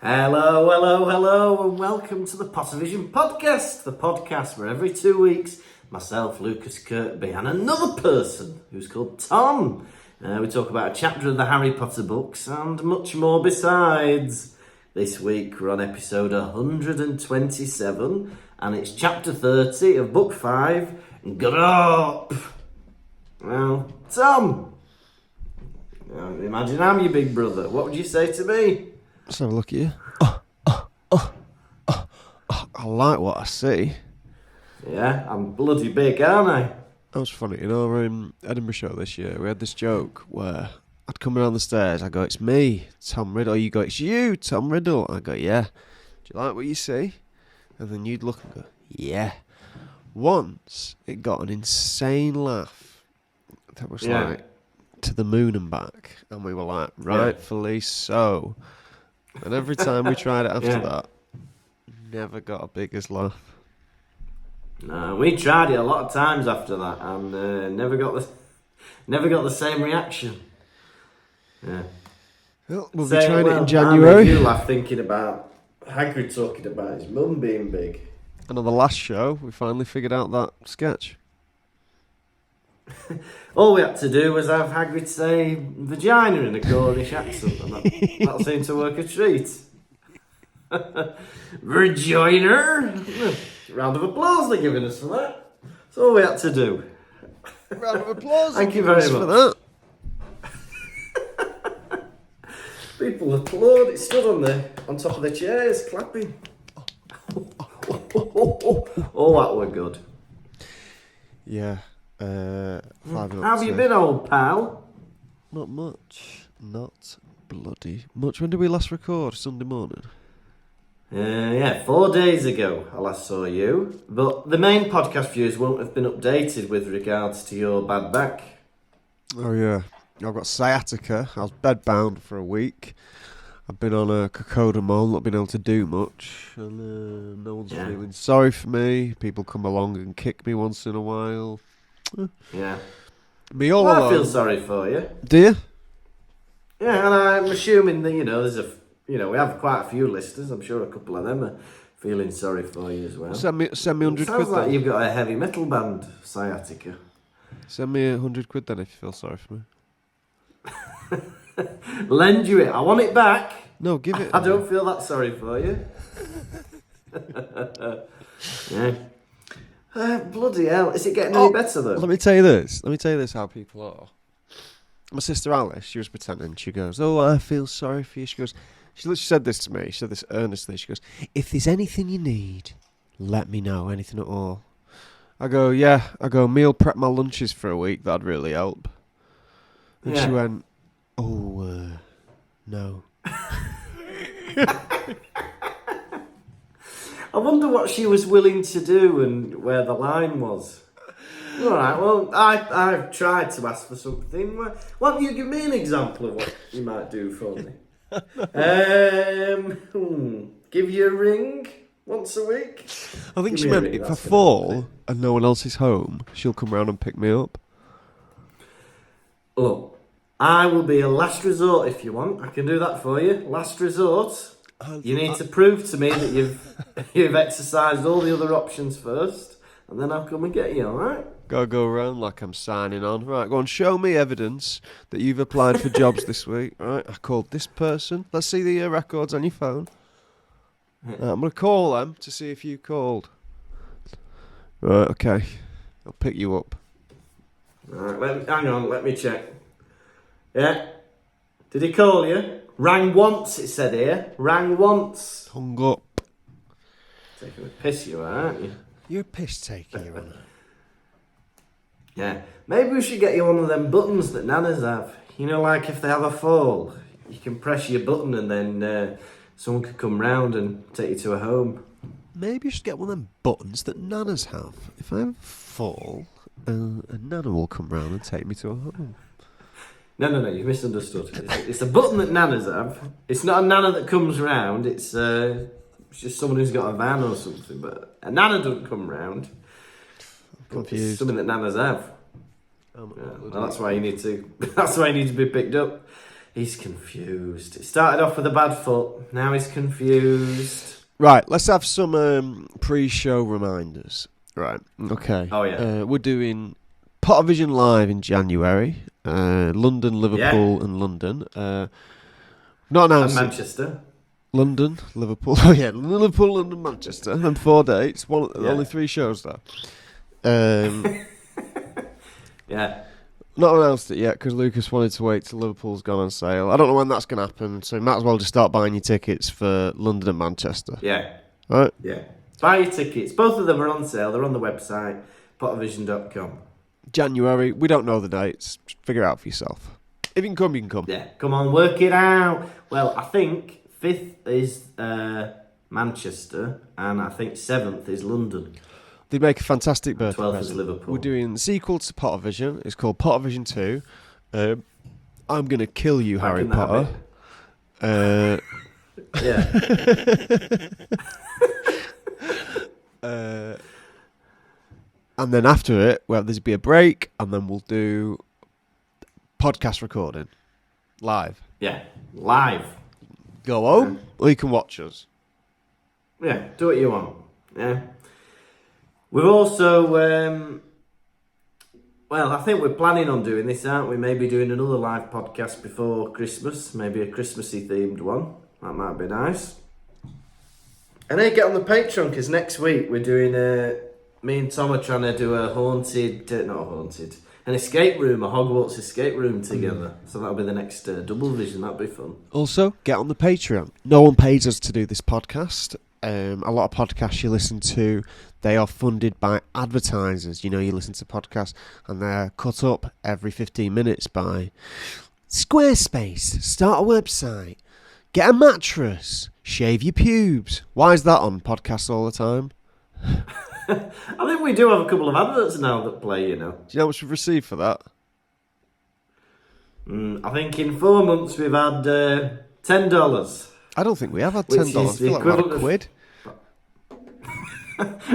Hello, hello, hello, and welcome to the Pottervision podcast. The podcast where every 2 weeks, myself, Lucas Kirkby, and another person who's called Tom, we talk about a chapter of the Harry Potter books and much more besides. This week we're on episode 127, and it's chapter 30 of book 5, Grawp. Well, Tom, imagine I'm your big brother. What would you say to me? Let's have a look at you. I like what I see. Yeah, I'm bloody big, aren't I? That was funny. You know, we're in Edinburgh show this year. We had this joke where I'd come around the stairs. I go, "It's me, Tom Riddle." You go, "It's you, Tom Riddle." I go, "Yeah." Do you like what you see? And then you'd look and go, "Yeah." Once it got an insane laugh that was like to the moon and back, and we were like, rightfully so. And every time we tried it after that, never got a biggest laugh. No, we tried it a lot of times after that, and never got the same reaction. Yeah. Well, we'll be trying it in January. I made you laugh thinking about Hagrid talking about his mum being big. And on the last show, we finally figured out that sketch. All we had to do was have Hagrid say vagina in a Cornish accent, and that seemed to work a treat. Vagina! Round of applause they're giving us for that. That's all we had to do. Round of applause. Thank you very much for that. People applaud. It stood on top of the chairs, clapping. Oh, that were good. Yeah. 5 minutes. How have you been, old pal? Not much. Not bloody much. When did we last record? Sunday morning? 4 days ago I last saw you. But the main podcast viewers won't have been updated with regards to your bad back. Oh, yeah. I've got sciatica. I was bedbound for a week. I've been on a cocodamol, not been able to do much. And no one's feeling sorry for me. People come along and kick me once in a while. Yeah. Me all alone. I feel sorry for you. Do you? Yeah, and I'm assuming that, we have quite a few listeners. I'm sure a couple of them are feeling sorry for you as well. Send me 100 quid. Sounds like then. you've got a heavy metal band, sciatica. Send me 100 quid then if you feel sorry for me. Lend you it. I want it back. No, give it. I don't feel that sorry for you. Yeah. Bloody hell. Is it getting any better though? Let me tell you this how people are. My sister Alice, she was pretending. She goes, "Oh, I feel sorry for you." She literally said this to me. She said this earnestly. She goes, "If there's anything you need, let me know. Anything at all." I go, "Yeah." I go, "Meal prep my lunches for a week. That'd really help." And she went, "Oh, no." I wonder what she was willing to do and where the line was. All right, well, I've tried to ask for something. Why don't you give me an example of what you might do for me? Give you a ring once a week? I think she meant if I fall and no one else is home, she'll come round and pick me up. Look, I will be a last resort if you want. I can do that for you. Last resort. You need to prove to me that you've exercised all the other options first, and then I'll come and get you, alright? Gotta go around like I'm signing on. Right, go on, show me evidence that you've applied for jobs this week. Right, I called this person. Let's see the records on your phone. I'm going to call them to see if you called. Right, okay. I'll pick you up. Alright, hang on, let me check. Yeah? Did he call you? Rang once, it said here. Rang once. Hung up. Taking a piss you are, aren't you? You're a piss taker, you are. Yeah. Maybe we should get you one of them buttons that nanas have. You know, like if they have a fall, you can press your button and then someone could come round and take you to a home. Maybe you should get one of them buttons that nanas have. If I fall, a nana will come round and take me to a home. No, you misunderstood. It's a button that nanas have. It's not a nana that comes round, it's just someone who's got a van or something, but a nana doesn't come round. Confused. It's something that nanas have. Well, that's why you need to be picked up. He's confused. It started off with a bad foot. Now he's confused. Right, let's have some pre-show reminders. Right, okay. Oh, yeah. We're doing Pottervision Live in January. London, Liverpool and London. Not announced. And Manchester. London, Liverpool. Oh, yeah, Liverpool, London, Manchester. And 4 dates. Only 3 shows, though. Yeah. Not announced it yet because Lucas wanted to wait till Liverpool's gone on sale. I don't know when that's going to happen, so you might as well just start buying your tickets for London and Manchester. Yeah. Right? Yeah. Buy your tickets. Both of them are on sale. They're on the website, pottervision.com. January. We don't know the dates. Just figure it out for yourself. If you can come, you can come. Yeah. Come on, work it out. Well, I think 5th is Manchester, and I think 7th is London. They make a fantastic birthday 12th present. is Liverpool. We're doing the sequel to Pottervision. It's called Pottervision 2. I'm going to kill you, Back Harry in the Potter. Yeah. And then after it, well, there's be a break, and then we'll do podcast recording live. Yeah. Live. Go home, or you can watch us. Yeah. Do what you want. Yeah. We've also, well, I think we're planning on doing this, aren't we? Maybe doing another live podcast before Christmas, maybe a Christmassy themed one. That might be nice. And then get on the Patreon, because next week we're doing me and Tom are trying to do an escape room, a Hogwarts escape room together. So that'll be the next double vision. That'll be fun. Also, get on the Patreon. No one pays us to do this podcast. A lot of podcasts you listen to, they are funded by advertisers. You know, you listen to podcasts and they're cut up every 15 minutes by Squarespace, start a website, get a mattress, shave your pubes. Why is that on podcasts all the time? I think we do have a couple of adverts now that play, you know. Do you know how much we've received for that? I think in 4 months we've had $10. I don't think we have had Which $10. is I the feel like we had equivalent a of- quid.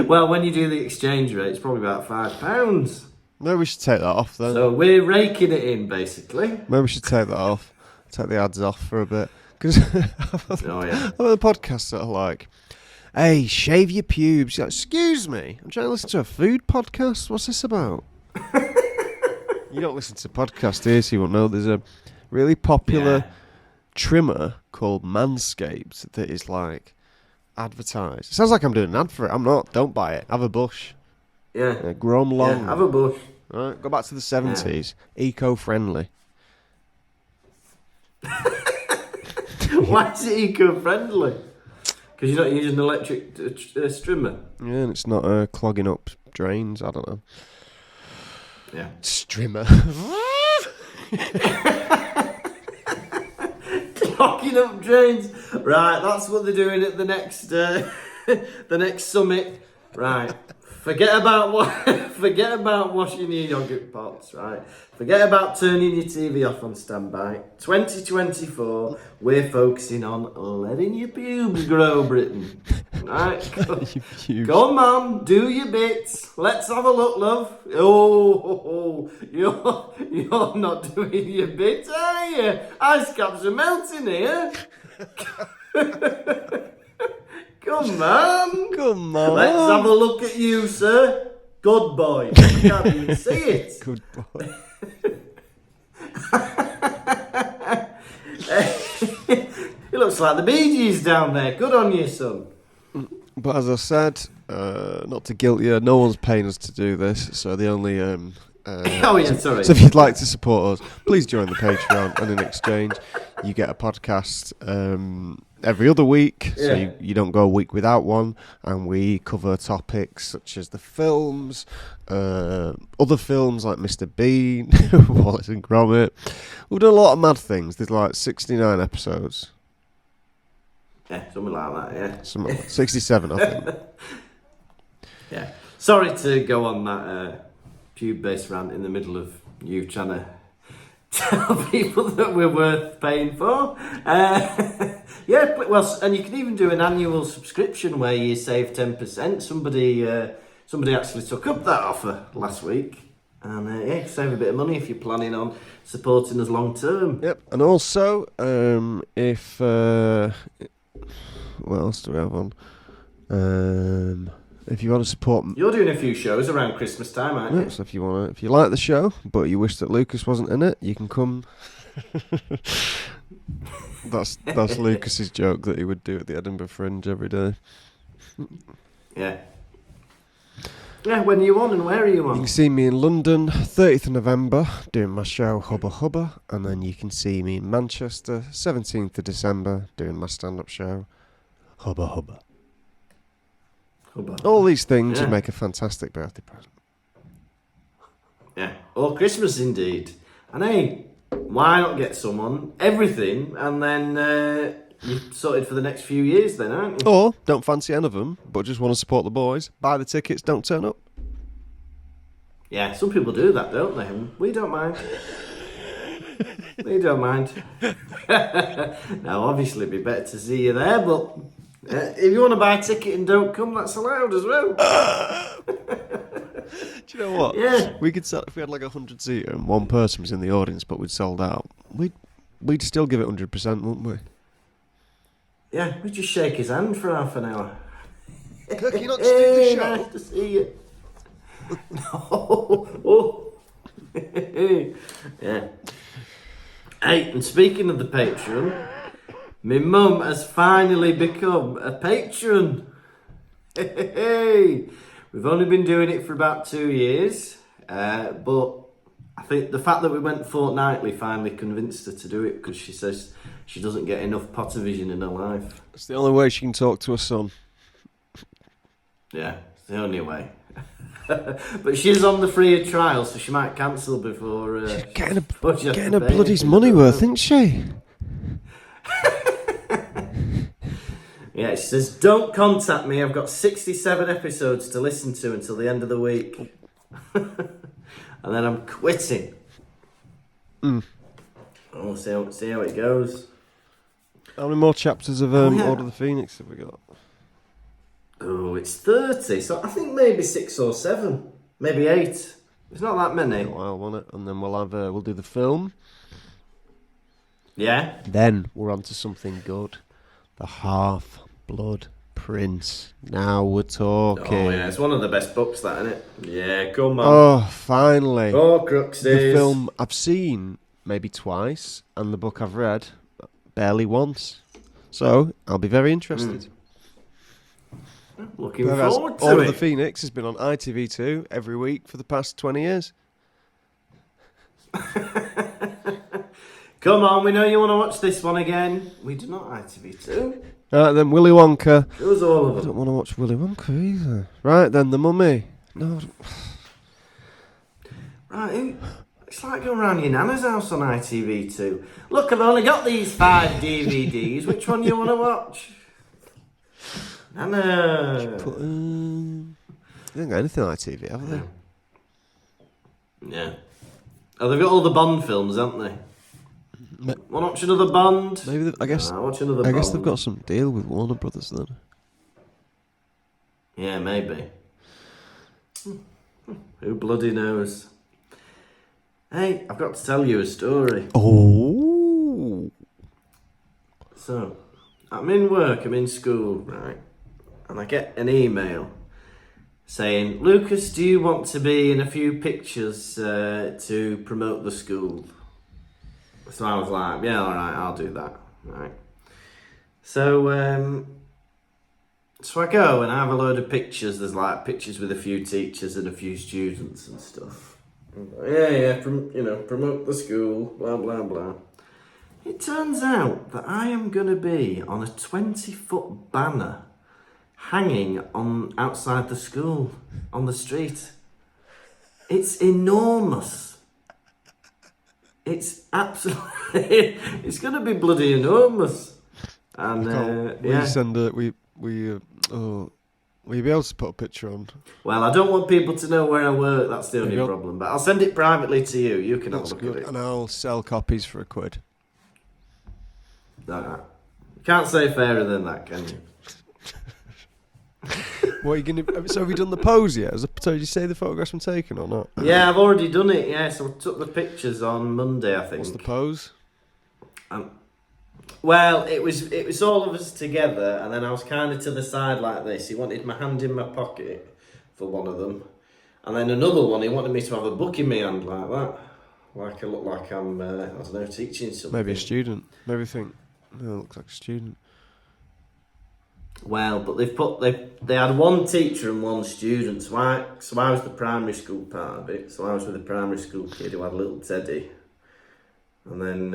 Well, when you do the exchange rate, it's probably about £5. Maybe we should take that off then. So we're raking it in, basically. Maybe we should take that off. Take the ads off for a bit. Because Oh, yeah. I've had podcasts that are like, hey, shave your pubes. You're like, excuse me, I'm trying to listen to a food podcast. What's this about? You don't listen to podcasts here, so you won't know. There's a really popular trimmer called Manscaped that is like advertised. It sounds like I'm doing an ad for it. I'm not. Don't buy it. Have a bush. Yeah. Grow 'em long. Yeah, have a bush. All right, go back to the 70s. Eco-friendly. Why is it eco-friendly? Because you're not using an electric trimmer. Yeah, and it's not clogging up drains. I don't know. Yeah. Strimmer. Clocking up drains. Right, that's what they're doing at the next the next summit. Right. Forget about washing your yogurt pots, right? Forget about turning your TV off on standby. 2024, we're focusing on letting your pubes grow, Britain. Right? Come on, do your bits. Let's have a look, love. Oh, you're not doing your bit, are you? Ice caps are melting here. Come on. Come on. Let's have a look at you, sir. Good boy. You can't even see it. Good boy. It looks like the Bee Gees down there. Good on you, son. But as I said, not to guilt you, no one's paying us to do this, so the only... Oh, yeah, sorry. So if you'd like to support us, please join the Patreon, and in exchange, you get a podcast every other week, so you don't go a week without one, and we cover topics such as the films, other films like Mr. Bean, Wallace and Gromit. We've done a lot of mad things. There's like 69 episodes. Yeah, something like that, Something like 67, I think. Yeah. Sorry to go on that pube-based rant in the middle of you trying to tell people that we're worth paying for. Yeah, well, and you can even do an annual subscription where you save 10%. Somebody actually took up that offer last week. And save a bit of money if you're planning on supporting us long term. Yep, and also, if what else do we have on? If you want to support, You're doing a few shows around Christmas time, aren't you? so if you like the show, but you wish that Lucas wasn't in it, you can come. That's Lucas's joke that he would do at the Edinburgh Fringe every day. Yeah. Yeah, when are you on and where are you on? You can see me in London, 30th of November, doing my show Hubba Hubba, and then you can see me in Manchester, 17th of December, doing my stand-up show Hubba Hubba. All these things would make a fantastic birthday present. Yeah, or Christmas indeed. And hey, why not get someone everything and then you're sorted for the next few years then, aren't you? Or don't fancy any of them, but just want to support the boys, buy the tickets, don't turn up. Yeah, some people do that, don't they? We don't mind. We don't mind. Now, obviously, it'd be better to see you there, but if you want to buy a ticket and don't come, that's allowed as well. Do you know what? Yeah. We could sell, if we had like 100-seater and one person was in the audience, but we'd sold out. We'd still give it 100%, wouldn't we? Yeah, we'd just shake his hand for half an hour. Can you not just do the show? Nice to see you. No. Oh. Yeah. Hey, and speaking of the Patreon, my mum has finally become a patron. Hey. We've only been doing it for about 2 years, but I think the fact that we went fortnightly finally convinced her to do it because she says she doesn't get enough Pottervision in her life. It's the only way she can talk to her son. Yeah, it's the only way. But she's on the free trial, so she might cancel before. She's getting a getting bloody's money worth, isn't she? Yeah, she says, don't contact me. I've got 67 episodes to listen to until the end of the week. And then I'm quitting. We'll see how it goes. How many more chapters of Order of the Phoenix have we got? Oh, it's 30, so I think maybe 6 or 7. Maybe 8. It's not that many. A while, won't it? And then we'll do the film. Yeah. Then we're on to something good. The Half-Blood Prince. Now we're talking. Oh, yeah, it's one of the best books, that, isn't it? Yeah, come on. Oh, finally. Oh, Cruxes. The film I've seen maybe twice, and the book I've read barely once. So, I'll be very interested. Looking forward to Order it. of the Phoenix has been on ITV2 every week for the past 20 years. Come on, we know you want to watch this one again. We do not ITV2. Right then, Willy Wonka. Show us all of I them. don't want to watch Willy Wonka either. Right then, The Mummy. No. Right, it's like going round your nana's house on ITV2. Look, I've only got these 5 DVDs. Which one do you want to watch? Nana. They don't got anything on ITV, have they? Yeah. Oh, they've got all the Bond films, haven't they? Want to watch another Bond? Maybe I guess. Watch another I Bond. guess they've got some deal with Warner Brothers then. Yeah, maybe. Who bloody knows? Hey, I've got to tell you a story. Oh. So, I'm in work, I'm in school, right? And I get an email saying, Lucas, do you want to be in a few pictures to promote the school? So I was like, yeah, all right, I'll do that, right? So, so I go and I have a load of pictures. There's like pictures with a few teachers and a few students and stuff. Promote the school, blah, blah, blah. It turns out that I am going to be on a 20-foot banner hanging on outside the school on the street. It's enormous. It's absolutely. It's going to be bloody enormous. And will you be able to put a picture on? Well, I don't want people to know where I work. That's the only problem. But I'll send it privately to you. You can have a look at it. And I'll sell copies for £1. No. You can't say fairer than that, can you? What are you going to... So have you done the pose yet? So did you say the photograph's been taken or not? Yeah, I've already done it, yeah. So I took the pictures on Monday, I think. What's the pose? Well, it was all of us together, and then I was kind of to the side like this. He wanted my hand in my pocket for one of them. And then another one, he wanted me to have a book in my hand like that. Like I look like I'm, I don't know, teaching something. Maybe a student. Maybe think, it looks like a student. Well, but they had one teacher and one student. So I was the primary school part of it. So I was with a primary school kid who had little Teddy. And then,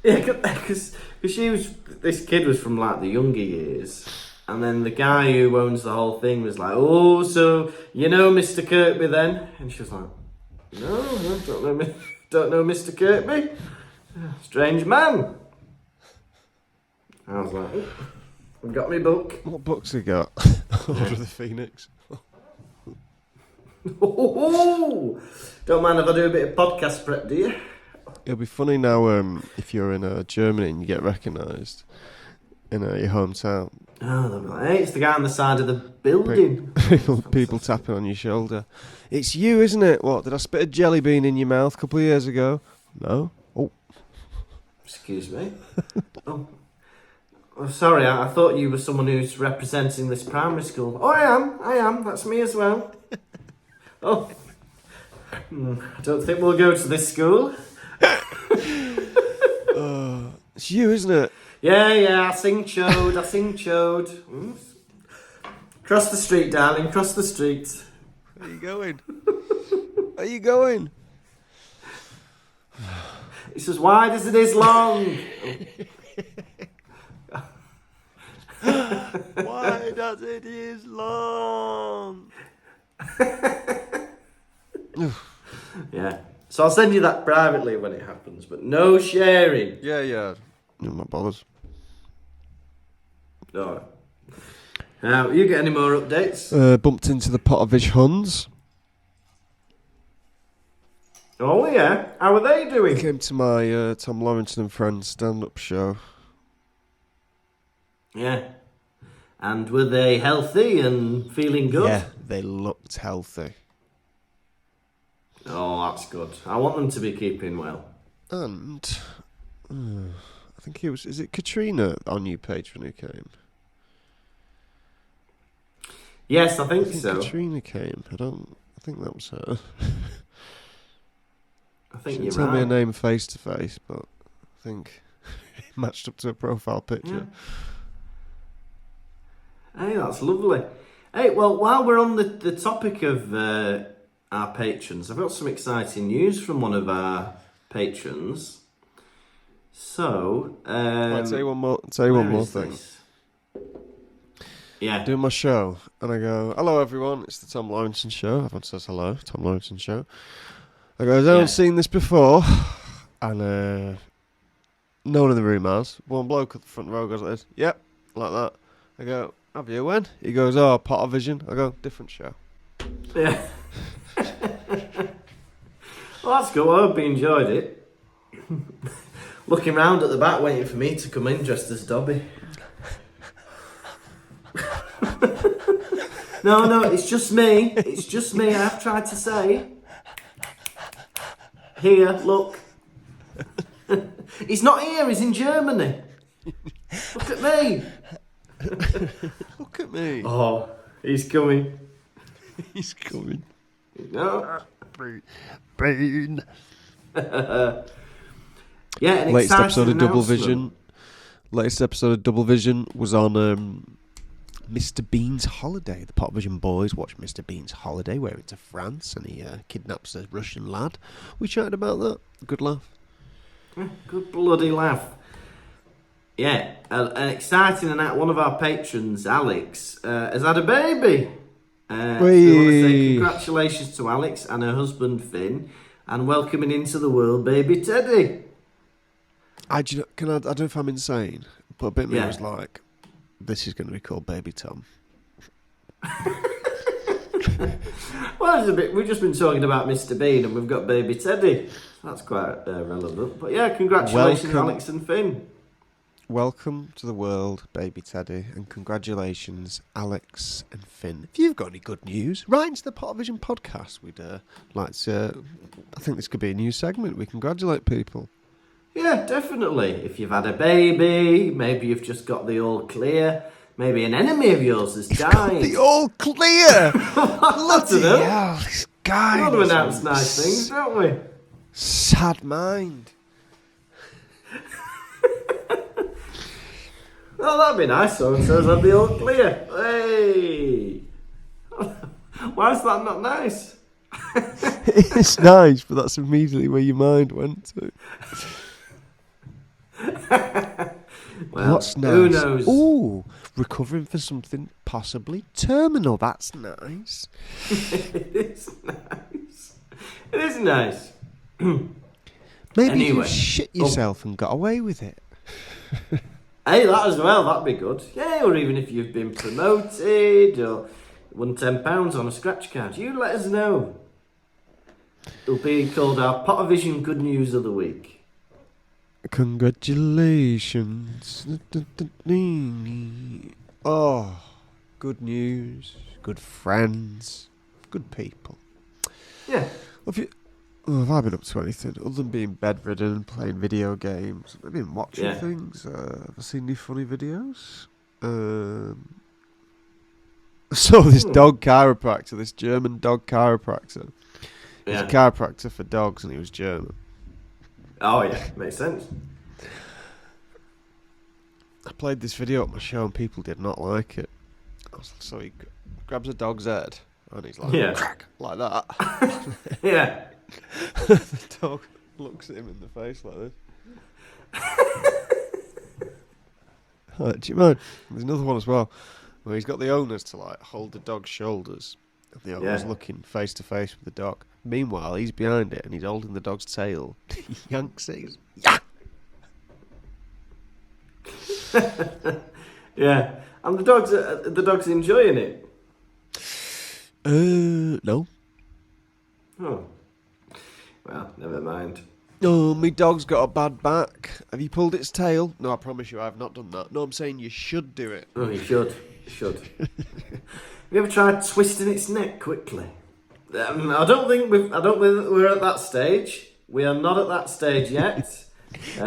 because this kid was from like the younger years. And then the guy who owns the whole thing was like, "Oh, so you know Mr. Kirkby then?" And she was like, "No, I don't know Mr. Kirkby. Strange man." I was like, "Oh, I've got my book." What book's he got? Order of the Phoenix. Oh, don't mind if I do a bit of podcast prep, do you? It'll be funny now if you're in Germany and you get recognised in your hometown. Oh, they'll be like, "Hey, it's the guy on the side of the building." People tapping on your shoulder. "It's you, isn't it? What, did I spit a jelly bean in your mouth a couple of years ago?" "No." "Oh." Excuse me. Oh, sorry, I thought you were someone who's representing this primary school. "Oh, I am. That's me as well." "Oh, I don't think we'll go to this school." It's you, isn't it? Yeah, I sing chode. Cross the street, darling, cross the street. Where are you going? Where are you going? It's as wide as it is long. Why does it is long? Yeah. So I'll send you that privately when it happens, but no sharing. Yeah. I'm not bothered. Alright. Now, you get any more updates? Bumped into the Pottervision Huns. Oh yeah, how are they doing? Came to my Tom Lawrence and Friends stand-up show. Yeah. And were they healthy and feeling good? Yeah, they looked healthy. Oh, that's good. I want them to be keeping well. And I think is it Katrina, our new patron, who came? Yes, I think so. Katrina came. I think that was her. I think She you're didn't tell me her right. name face to face, but I think it matched up to her profile picture. Yeah. Hey, that's lovely. Hey, well, while we're on the topic of our patrons, I've got some exciting news from one of our patrons. So, I'll tell you one more thing. This? Yeah. Doing my show, and I go, "Hello everyone, it's the Tom Lawrence Show." Everyone says hello, Tom Lawrence Show. I go, "Has anyone seen this before?" And no one in the room has. One bloke at the front row goes like this, "Yep," like that. I go, "Have you, when?" He goes, "Oh, Pottervision." I go, "Different show." Yeah. Well, that's good. I hope you enjoyed it. Looking round at the back, waiting for me to come in dressed as Dobby. No, it's just me. It's just me. I've tried to say. Here, look. He's not here. He's in Germany. Look at me. Look at me. Oh, he's coming. He's coming. No. Brain. Yeah, an Latest exciting episode of Double announcement. Vision. Latest episode of Double Vision was on Mr. Bean's holiday. The Pottervision boys watched Mr. Bean's holiday. Where he went to France and he kidnaps a Russian lad. We chatted about that. Good laugh. Yeah, good bloody laugh. Yeah, an exciting and one of our patrons, Alex, has had a baby. So we want to say congratulations to Alex and her husband Finn, and welcoming into the world baby Teddy. I don't know if I'm insane, but a bit of me Yeah. was like, this is going to be called Baby Tom. Well, it's a bit. We've just been talking about Mr. Bean, and we've got baby Teddy. That's quite relevant. But yeah, congratulations, Welcome. Alex and Finn. welcome to the world, baby Teddy, and congratulations, Alex and Finn. If you've got any good news, write into the Pottervision podcast. We'd like to. I think this could be a new segment. We congratulate people. Yeah, definitely. If you've had a baby, maybe you've just got the all clear. Maybe an enemy of yours has died. The all clear. Bloody hell, this guy. We want to announce nice things, don't we? Sad mind. Oh, that'd be nice. So-and-so's had the all clear. Hey! Why is that not nice? It's nice, but that's immediately where your mind went to. Well, what's nice? Who knows? Ooh, recovering for something possibly terminal. That's nice. It is nice. It is nice. Maybe you shit yourself and got away with it. Hey, that as well, that'd be good. Yeah, or even if you've been promoted or won £10 on a scratch card, you let us know. It'll be called our Pottervision Good News of the Week. Congratulations. Oh, good news, good friends, good people. Yeah. Have I been up to anything other than being bedridden and playing video games? I've been watching things. Have I seen any funny videos? I saw this dog chiropractor, this German dog chiropractor. He's a chiropractor for dogs, and he was German. Oh yeah, makes sense. I played this video at my show, and people did not like it. So he grabs a dog's head, and he's like, crack, like that. Yeah. The dog looks at him in the face like this. Do you mind? There's another one as well, where he's got the owners to like hold the dog's shoulders, and the owner's looking face to face with the dog. Meanwhile, he's behind it and he's holding the dog's tail. He yanks it. He's, Yeah, and the dog's enjoying it. No. Oh. Well, never mind. Oh, my dog's got a bad back. Have you pulled its tail? No, I promise you, I have not done that. No, I'm saying you should do it. Oh, you should. You should. Have you ever tried twisting its neck quickly? I don't think we're at that stage. We are not at that stage yet. It's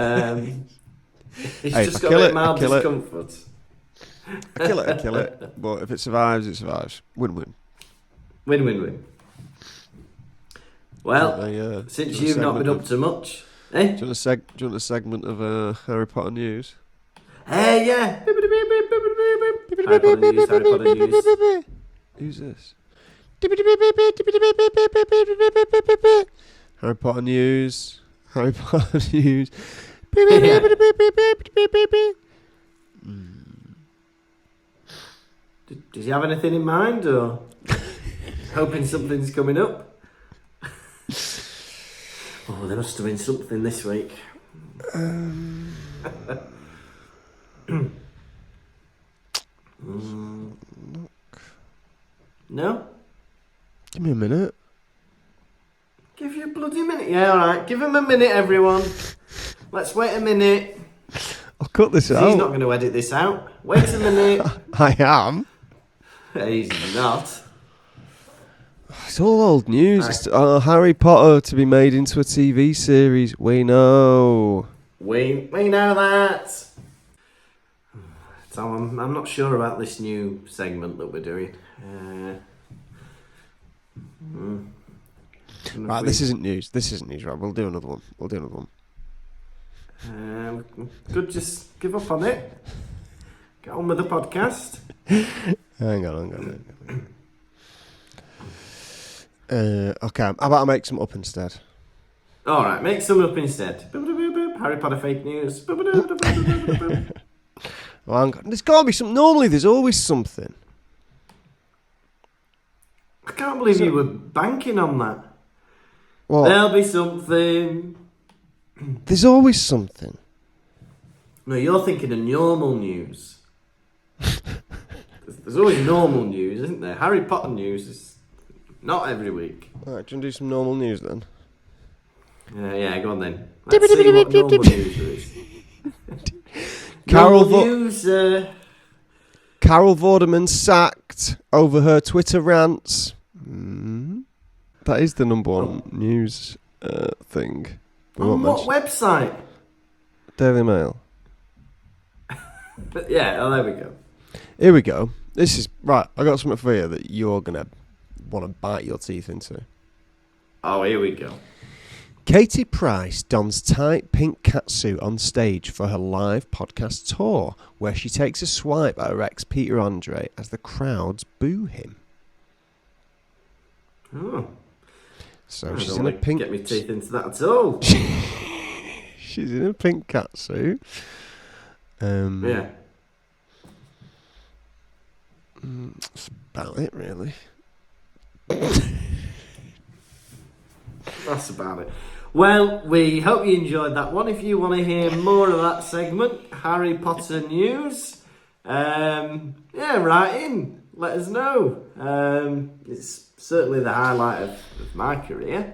just got a bit mild discomfort. I kill it. But if it survives, it survives. Win-win. Win-win-win. Well, since you've not been up to much, eh? Do you want a segment of Harry Potter news? Hey, yeah. Harry Potter news, Harry Potter news. Who's this? Harry Potter news. Harry Potter news. Does he have anything in mind, or hoping something's coming up? Oh, there must have been something this week. No? Give me a minute. Give you a bloody minute. Yeah, alright. Give him a minute, everyone. Let's wait a minute. I'll cut this out. He's not going to edit this out. Wait a minute. I am. He's not. It's all old news. It's, Harry Potter to be made into a TV series. We know. We know that. So I'm not sure about this new segment that we're doing. Right, this isn't news. Right, we'll do another one. We could just give up on it. Get on with the podcast. Hang on. Okay, how about I make some up instead? Alright, make some up instead. Harry Potter fake news. Well, hang on. There's got to be some. Normally, there's always something. I can't believe you were banking on that. What? There'll be something. There's always something. No, you're thinking of normal news. There's always normal news, isn't there? Harry Potter news is not every week. Alright, do you want to do some normal news then? Yeah, go on then. Let's see what normal news there is. Carol news. Carol Vorderman sacked over her Twitter rants. That is the number one news thing. On what website? Daily Mail. But yeah, there we go. Here we go. This is right. I got something for you that you're gonna want to bite your teeth into. Oh, here we go. Katie Price dons tight pink catsuit on stage for her live podcast tour, where she takes a swipe at her ex Peter Andre as the crowds boo him. Oh, So I she's don't in a want to pink. get my teeth into that at all. She's in a pink catsuit. Yeah. That's about it, really. That's about it. Well, we hope you enjoyed that one. If you want to hear more of that segment, Harry Potter news, write in. Let us know. It's certainly the highlight of my career.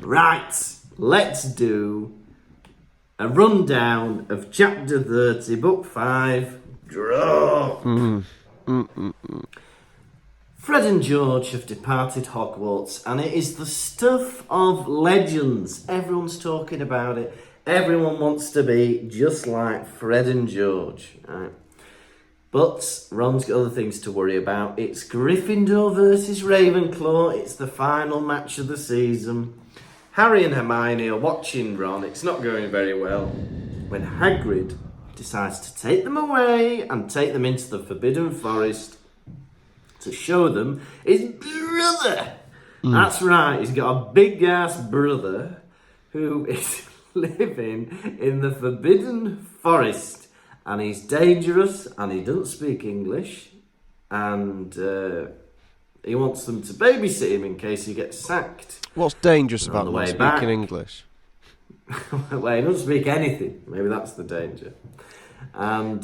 Right, let's do a rundown of Chapter 30, Book 5, Grawp. Fred and George have departed Hogwarts, and it is the stuff of legends. Everyone's talking about it. Everyone wants to be just like Fred and George. Right? But Ron's got other things to worry about. It's Gryffindor versus Ravenclaw. It's the final match of the season. Harry and Hermione are watching Ron. It's not going very well. When Hagrid decides to take them away and take them into the Forbidden Forest to show them his brother. That's right, he's got a big ass brother who is living in the Forbidden Forest, and he's dangerous and he doesn't speak English, and he wants them to babysit him in case he gets sacked. What's dangerous And about not speaking English? Well, he doesn't speak anything. Maybe that's the danger. And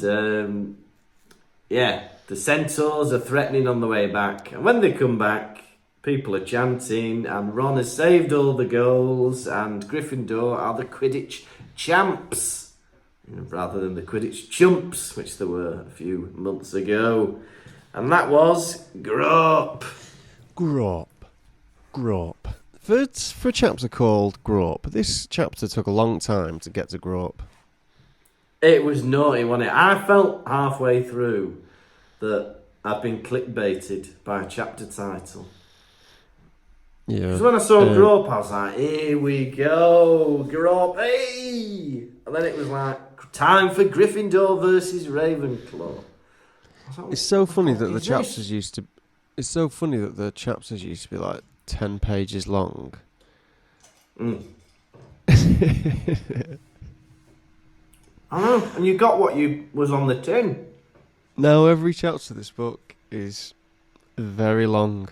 the centaurs are threatening on the way back. And when they come back, people are chanting, and Ron has saved all the goals, and Gryffindor are the Quidditch champs, rather than the Quidditch chumps, which there were a few months ago. And that was Grawp. Grawp. For a chapter called Grawp, this chapter took a long time to get to Grawp. It was naughty, wasn't it? I felt halfway through that I'd been clickbaited by a chapter title. Yeah. Because when I saw Grawp, I was like, here we go, Grawp, hey! And then it was like, time for Gryffindor versus Ravenclaw. Like, It's so funny that the chapters used to... It's so funny that the chapters used to be like 10 pages long. I know, and you got what was on the tin. Now every chapter of this book is very long.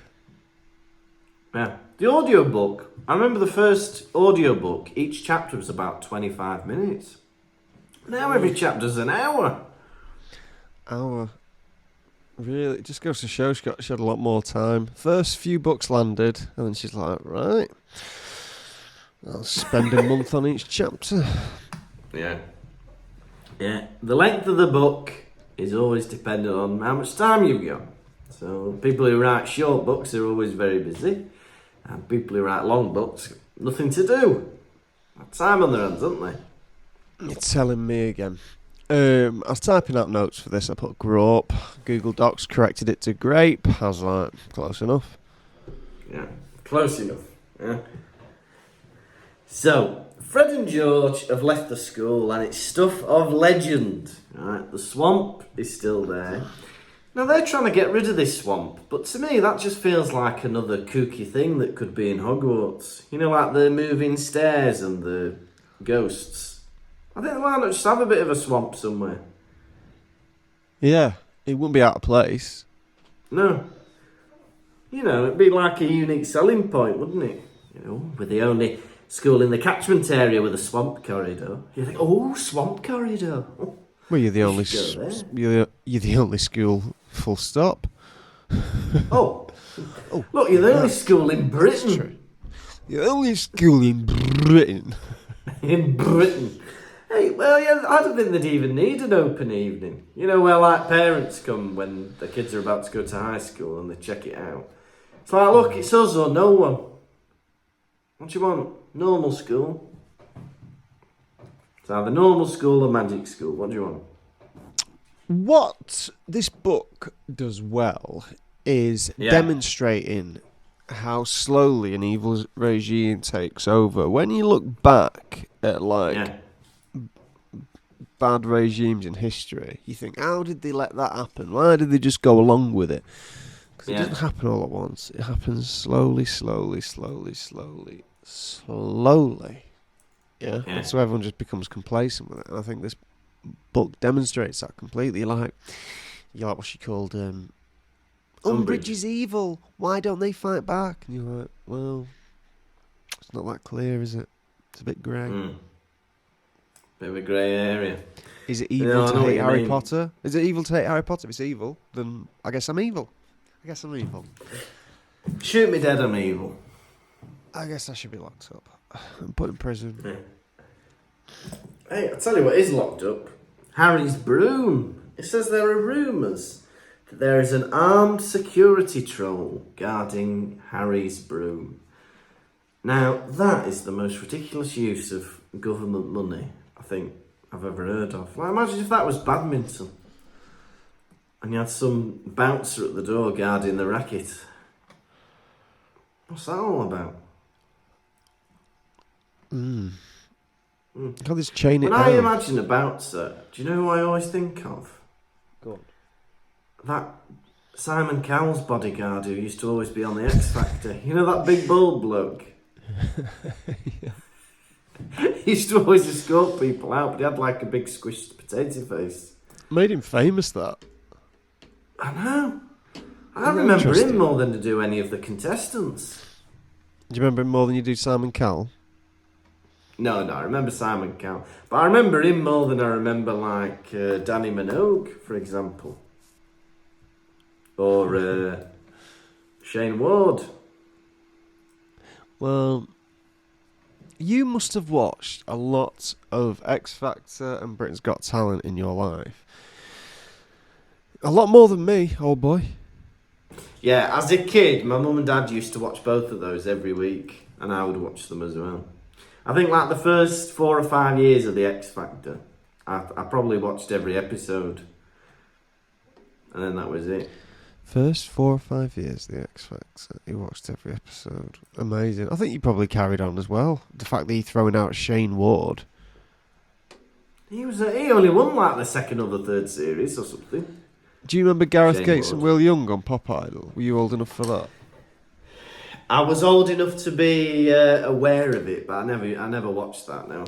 Yeah. The audiobook, I remember the first audiobook, each chapter was about 25 minutes. Now every chapter's an hour. Really, it just goes to show she had a lot more time. First few books landed, and then she's like, right, I'll spend a month on each chapter. Yeah. Yeah. The length of the book is always dependent on how much time you've got. So people who write short books are always very busy, and people who write long books, nothing to do. Got time on their hands, haven't they? You're telling me again. I was typing out notes for this. I put Grawp. Google Docs corrected it to Grape. I was like, close enough. Yeah, close enough. Yeah. So, Fred and George have left the school, and it's stuff of legend. Right, the swamp is still there. Now they're trying to get rid of this swamp, but to me that just feels like another kooky thing that could be in Hogwarts. You know, like the moving stairs and the ghosts. I think why not just have a bit of a swamp somewhere? Yeah, it wouldn't be out of place. No. You know, it'd be like a unique selling point, wouldn't it? You know, we're the only school in the catchment area with a swamp corridor. You think, oh, swamp corridor. Well, you're the only you're the only school. Full stop. Oh, look, you're the only school in Britain. True. The only school in Britain. In Britain. Hey, well, yeah, I don't think they'd even need an open evening. You know, where like parents come when the kids are about to go to high school and they check it out. It's like, look, it's us or no one. What do you want? Normal school. It's either normal school or magic school. What do you want? What this book does well is demonstrating how slowly an evil regime takes over. When you look back at bad regimes in history, you think, how did they let that happen? Why did they just go along with it? Because it doesn't happen all at once. It happens slowly. Yeah. And so everyone just becomes complacent with it. And I think this book demonstrates that completely. You're like what's she called? Umbridge is evil. Why don't they fight back? And you're like, well, it's not that clear, is it? It's a bit grey. Bit of a grey area. Is it evil to hate Harry Potter? Is it evil to hate Harry Potter? If it's evil, then I guess I'm evil. Shoot me dead, I'm evil. I guess I should be locked up and put in prison. Yeah. Hey, I'll tell you what is locked up. Harry's broom. It says there are rumours that there is an armed security troll guarding Harry's broom. Now, that is the most ridiculous use of government money I think I've ever heard of. Like, imagine if that was badminton and you had some bouncer at the door guarding the racket. What's that all about? Can't this chain it When down? I imagine a bouncer, do you know who I always think of? Go on. That Simon Cowell's bodyguard who used to always be on the X Factor. You know that big bald bloke? He used to always escort people out, but he had like a big squished potato face. Made him famous, that. I know. I remember him more than to do any of the contestants. Do you remember him more than you do Simon Cowell? No, I remember Simon Cowell. But I remember him more than I remember, like, Danny Minogue, for example. Or Shane Ward. Well, you must have watched a lot of X Factor and Britain's Got Talent in your life. A lot more than me, old boy. Yeah, as a kid, my mum and dad used to watch both of those every week, and I would watch them as well. I think like the first 4 or 5 years of the X Factor, I probably watched every episode, and then that was it. First 4 or 5 years of the X Factor, you watched every episode. Amazing. I think you probably carried on as well. The fact that you're throwing out Shane Ward. He only won like the second or the third series or something. Do you remember Gareth Shane Gates Ward. and Will Young on Pop Idol? Were you old enough for that? I was old enough to be aware of it, but I never watched that now.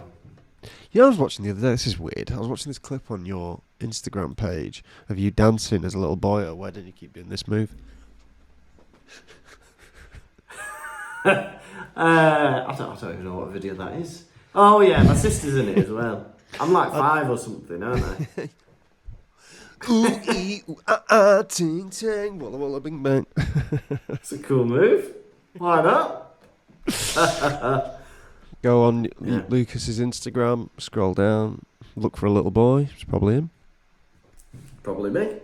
Yeah, I was watching the other day. This is weird. I was watching this clip on your Instagram page of you dancing as a little boy at a wedding. You keep doing this move. I don't even know what video that is. Oh yeah, my sister's in it as well. I'm like 5 or something, aren't I? Ooh, ee, ooh, ah, ah, ting, tang, walla, walla, bing, bang. It's a cool move. Why not? Go on Lucas's Instagram, scroll down, look for a little boy. It's probably him. Probably me.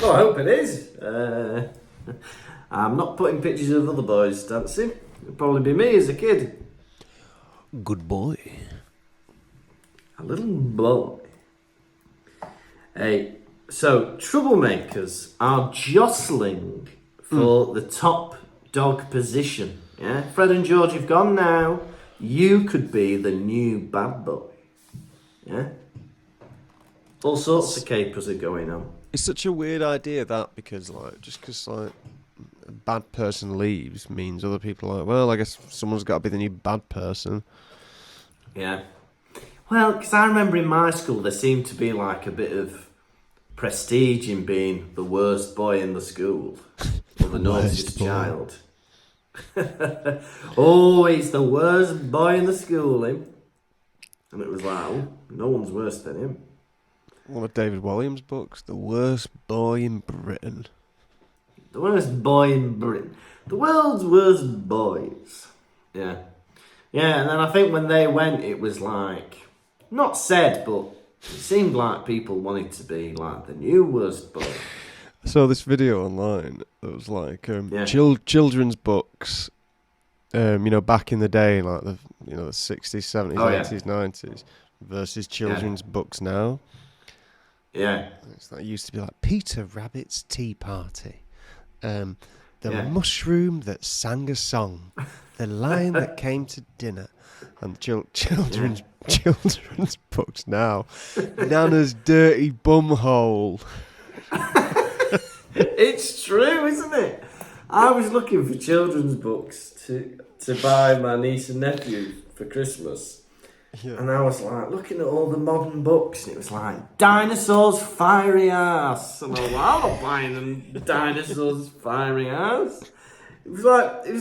Oh, I hope it is. I'm not putting pictures of other boys dancing. It'll probably be me as a kid. Good boy. A little boy. Hey, so troublemakers are jostling for the top dog position. Yeah, Fred and George have gone now. You could be the new bad boy. Yeah, all sorts of capers are going on. It's such a weird idea that because a bad person leaves means other people are like, well, I guess someone's got to be the new bad person. Yeah. Well, because I remember in my school there seemed to be like a bit of prestige in being the worst boy in the school or the naughtiest child. Oh, he's the worst boy in the school, him. And it was like, oh, no one's worse than him. One of David Walliams' books, The Worst Boy in Britain. The worst boy in Britain. The world's worst boys. Yeah. Yeah, and then I think when they went, it was like Not said, but it seemed like people wanted to be like the new worst boy. I saw this video online that was like Yeah. children's books, back in the day, like the 60s, 70s, Oh, yeah. 80s, 90s, versus children's books now. Yeah. It's like, it used to be like Peter Rabbit's Tea Party, the Yeah. mushroom that sang a song, the lion that came to dinner, and children's books now, Nana's dirty bumhole. It's true, isn't it? I was looking for children's books to buy my niece and nephew for Christmas. Yeah. And I was like looking at all the modern books, and it was like Dinosaurs Fiery Ass. And I was like, I'm not buying them Dinosaurs Fiery Ass. It was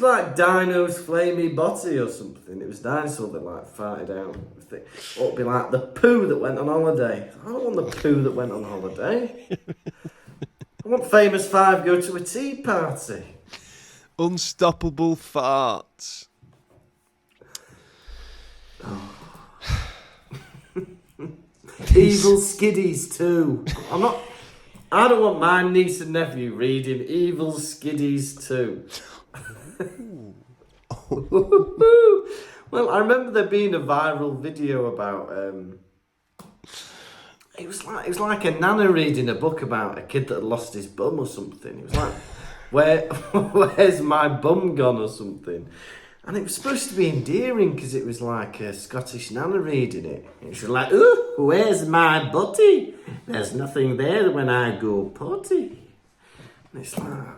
like Dino's Flamey Botty or something. It was dinosaur that like farted out. Or it'd be like the poo that went on holiday. I don't want the poo that went on holiday. I want Famous Five go to a tea party. Unstoppable farts. Evil Skiddies too. I don't want my niece and nephew reading Evil Skiddies too. Well, I remember there being a viral video about it was like a nana reading a book about a kid that had lost his bum or something. It was like, where's my bum gone or something? And it was supposed to be endearing because it was like a Scottish nana reading it. And she was like, ooh, where's my butty? There's nothing there when I go potty. And it's like,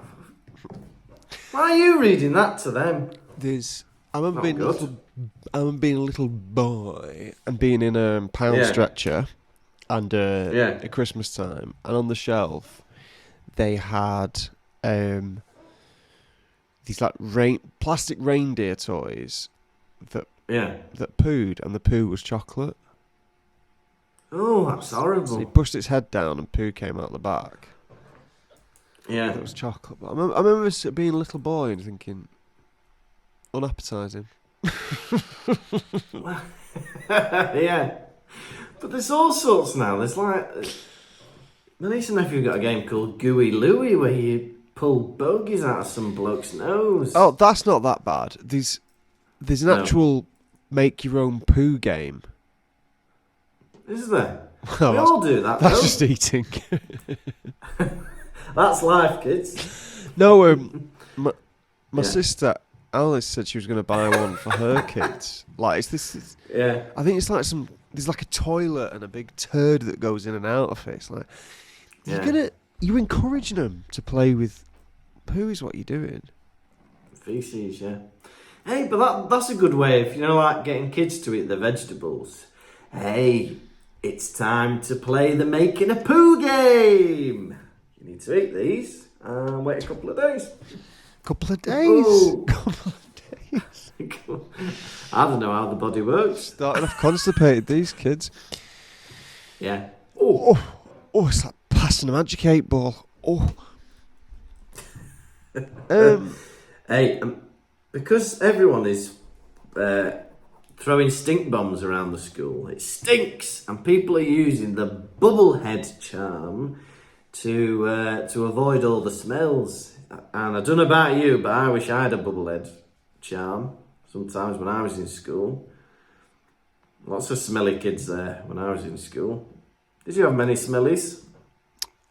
why are you reading that to them? I remember being a little boy and being in a pound stretcher and at Christmas time, and on the shelf they had these like plastic reindeer toys that pooed, and the poo was chocolate. Oh, that's horrible. So he pushed its head down and poo came out the back. Yeah. It was chocolate. But I remember being a little boy and thinking, unappetising. Yeah. But there's all sorts now. There's like, my niece and nephew got a game called Gooey Louie where you pull bogies out of some bloke's nose. Oh, that's not that bad. There's an actual make your own poo game. Is there? Well, we all do that. That's just eating. That's life, kids. No, my sister Alice said she was going to buy one for her kids. Like Yeah. I think it's like there's like a toilet and a big turd that goes in and out of it. It's like you're encouraging them to play with poo is what you're doing. Feces, yeah. Hey, but that's a good way of, like getting kids to eat the vegetables. Hey, it's time to play the making a poo game. You need to eat these and wait a couple of days. Couple of days? Couple of days? I don't know how the body works. Starting off constipated, these kids. Yeah. Oh, it's like passing a magic 8 ball. Oh. Hey, because everyone is throwing stink bombs around the school, it stinks, and people are using the bubblehead charm to avoid all the smells. And I don't know about you, but I wish I had a bubblehead charm sometimes when I was in school. Lots of smelly kids there when I was in school. Did you have many smellies?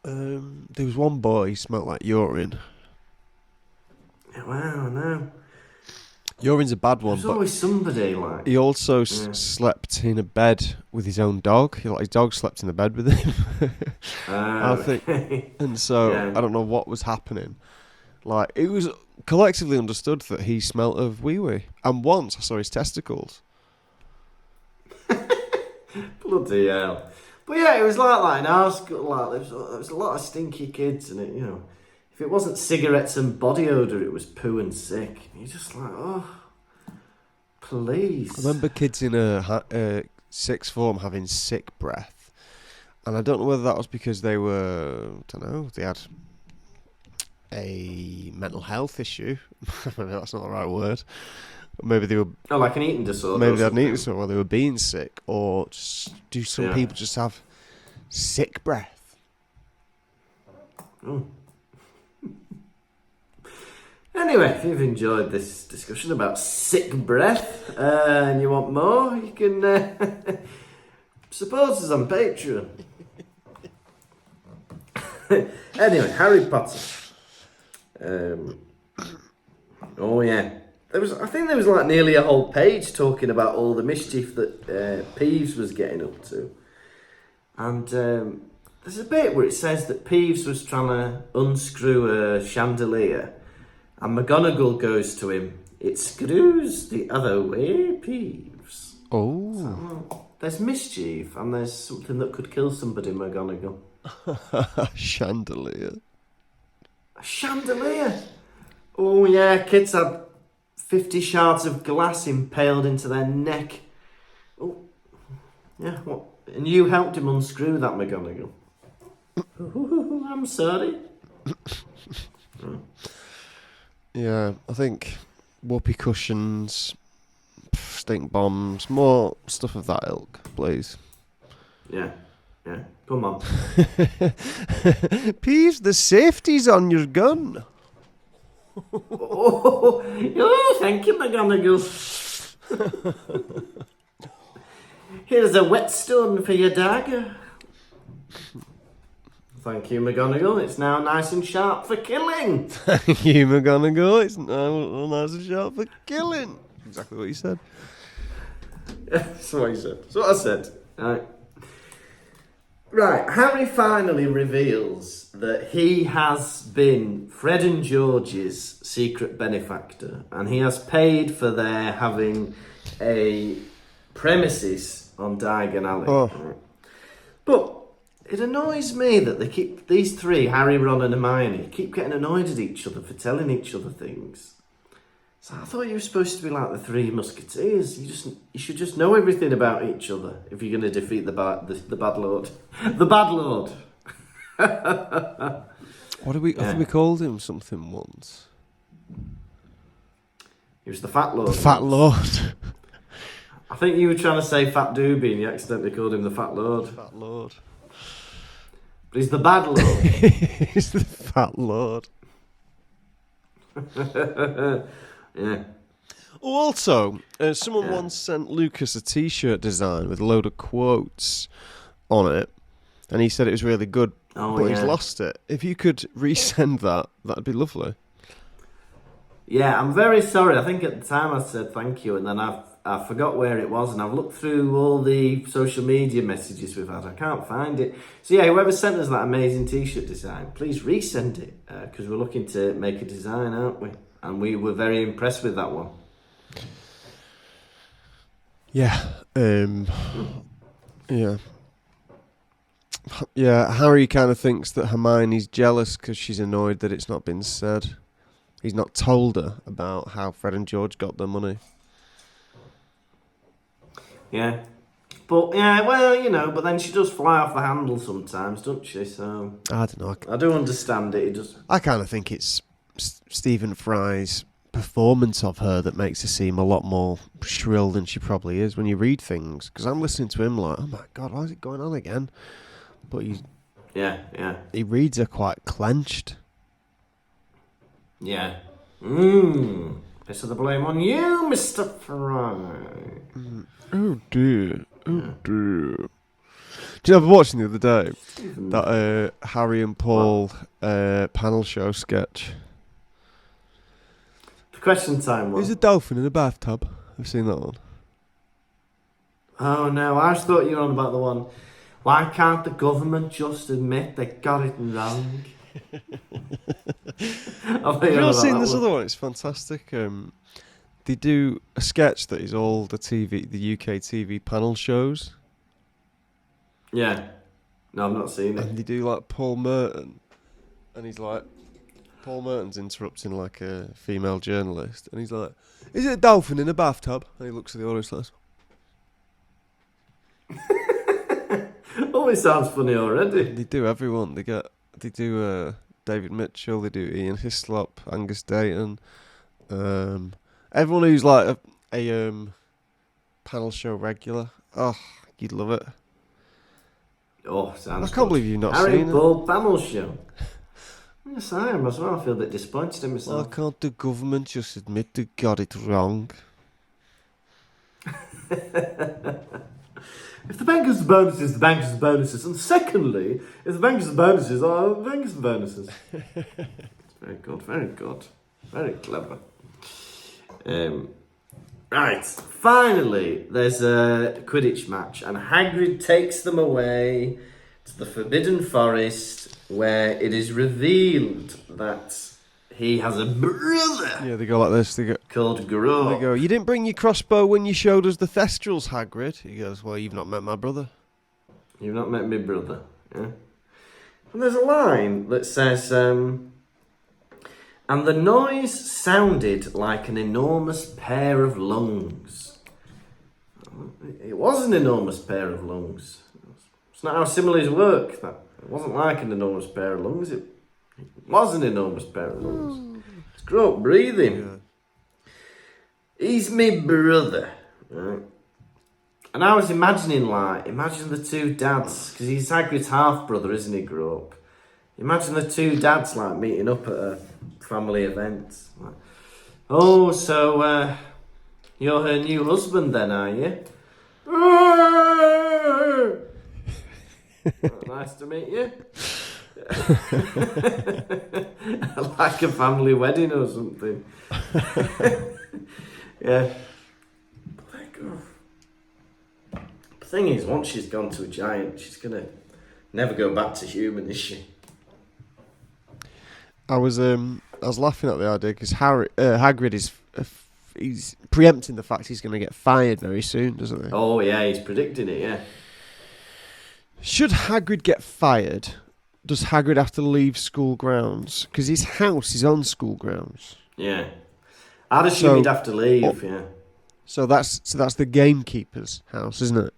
There was one boy who smelled like urine. Wow, no. Urine's a bad one. There's always somebody like. He also slept in a bed with his own dog. His dog slept in the bed with him. I think, and so I don't know what was happening. Like, it was collectively understood that he smelt of wee-wee. And once I saw his testicles. Bloody hell. But yeah, it was like that in our school. Like, there was a lot of stinky kids, and if it wasn't cigarettes and body odour, it was poo and sick. And you're just like, oh, please. I remember kids in a sixth form having sick breath. And I don't know whether that was because they had a mental health issue. Maybe that's not the right word. Maybe they were. Oh, like an eating disorder. Maybe or they had an something. eating disorder, or they were being sick, or just, do some people just have sick breath? Oh. Anyway, if you've enjoyed this discussion about sick breath and you want more, you can support us on Patreon. Anyway, Harry Potter. Oh yeah, I think there was like nearly a whole page talking about all the mischief that Peeves was getting up to, and there's a bit where it says that Peeves was trying to unscrew a chandelier, and McGonagall goes to him. It screws the other way, Peeves. Oh, So, there's mischief, and there's something that could kill somebody, McGonagall. chandelier. A chandelier. Oh yeah, kids had 50 shards of glass impaled into their neck. Oh, yeah, what? And you helped him unscrew that, McGonagall. Ooh, I'm sorry. Yeah, I think whoopee cushions, stink bombs, more stuff of that ilk, please. Yeah, come on. Peeves, the safety's on your gun. Oh, thank you, McGonagall. Here's a whetstone for your dagger. Thank you, McGonagall. It's now nice and sharp for killing. Thank you, McGonagall. It's now nice and sharp for killing. Exactly what you said. That's what he said. That's what I said. Right, Harry finally reveals that he has been Fred and George's secret benefactor, and he has paid for their having a premises on Diagon Alley. Oh. But it annoys me that these three, Harry, Ron and Hermione, keep getting annoyed at each other for telling each other things. So I thought you were supposed to be like the Three Musketeers. You should just know everything about each other if you're going to defeat the bad lord. The bad lord. What did we? I think we called him something once. He was the Fat Lord. The Fat Lord. I think you were trying to say Fat Doobie and you accidentally called him the Fat Lord. Fat Lord. But he's the Bad Lord. He's the Fat Lord. Yeah. Oh, also, someone once sent Lucas a T-shirt design with a load of quotes on it, and he said it was really good, but he's lost it. If you could resend that, that'd be lovely. Yeah, I'm very sorry. I think at the time I said thank you, and then I forgot where it was, and I've looked through all the social media messages we've had. I can't find it. So yeah, whoever sent us that amazing T-shirt design, please resend it, because we're looking to make a design, aren't we? And we were very impressed with that one. Yeah. Yeah. Yeah, Harry kind of thinks that Hermione's jealous because she's annoyed that it's not been said. He's not told her about how Fred and George got their money. Yeah. But, yeah, well, but then she does fly off the handle sometimes, doesn't she? So I don't know. I do understand it. I kind of think it's Stephen Fry's performance of her that makes her seem a lot more shrill than she probably is when you read things. Because I'm listening to him like, oh my God, why is it going on again? But he reads her quite clenched. Yeah. Piss of the blame on you, Mr. Fry. Oh dear. Oh dear. Do you know, I was watching the other day that Harry and Paul panel show sketch. The question time one. There's a dolphin in a bathtub. I've seen that one. Oh no, I just thought you were on about the one. Why can't the government just admit they got it wrong? Have you not seen this other one? It's fantastic. They do a sketch that is all the UK TV panel shows. Yeah. No, I've not seen it. And they do like Paul Merton. And he's like, Paul Merton's interrupting like a female journalist. And he's like, is it a dolphin in a bathtub? And he looks at the audience like, oh, it sounds funny already. They do everyone. They do David Mitchell. They do Ian Hislop, Angus Dayton, Everyone who's like a panel show regular, oh, you'd love it. Oh, sounds I can't good. believe you've not Harry seen it. Bull panel show. Yes, I am as well. I feel a bit disappointed in Why myself. can't the government just admit they got it wrong? If the bank is the bonuses, the bank is the bonuses. And secondly, if the bank is the bonuses, the bank is the bonuses. Very good, very good. Very clever. Right, finally, there's a Quidditch match, and Hagrid takes them away to the Forbidden Forest, where it is revealed that he has a brother Yeah, they go like this. They go, called Grawp. you didn't bring your crossbow when you showed us the Thestrals, Hagrid. He goes, well, you've not met my brother. You've not met my brother, yeah? And there's a line that says, and the noise sounded like an enormous pair of lungs. It was an enormous pair of lungs. It's not how similes work. It wasn't like an enormous pair of lungs. It was an enormous pair of lungs. It's Grawp breathing. Yeah. He's me brother, right? And I was imagining the two dads, because he's Hagrid's half brother, isn't he, Grawp? Imagine the two dads meeting up at a family event. Like, oh, so you're her new husband then, are you? Nice to meet you. Like a family wedding or something. Yeah. The thing is, once she's gone to a giant, she's gonna never go back to human, is she? I was laughing at the idea because Hagrid is he's preempting the fact he's going to get fired very soon, doesn't he? Oh yeah, he's predicting it. Yeah. Should Hagrid get fired, does Hagrid have to leave school grounds? Because his house is on school grounds. Yeah. I'd assume he'd have to leave. Yeah. So that's the gamekeeper's house, isn't it?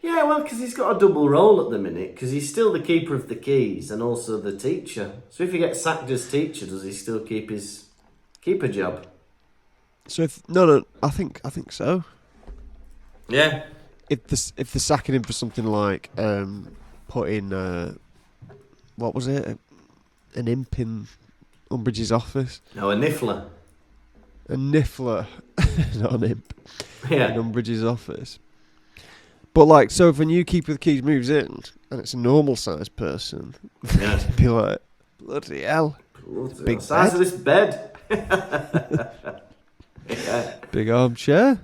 Yeah, well, because he's got a double role at the minute, because he's still the keeper of the keys and also the teacher. So if he gets sacked as teacher, does he still keep his keeper job? So no, I think so. Yeah. If they're sacking him for something like putting what was it, an imp in Umbridge's office? No, a niffler. A niffler, not an imp. Yeah. In Umbridge's office. But so if a new keeper of the keys moves in and it's a normal sized person, Yeah. they'd be like, bloody hell. Big the size bed. of this bed. Yeah. Big armchair.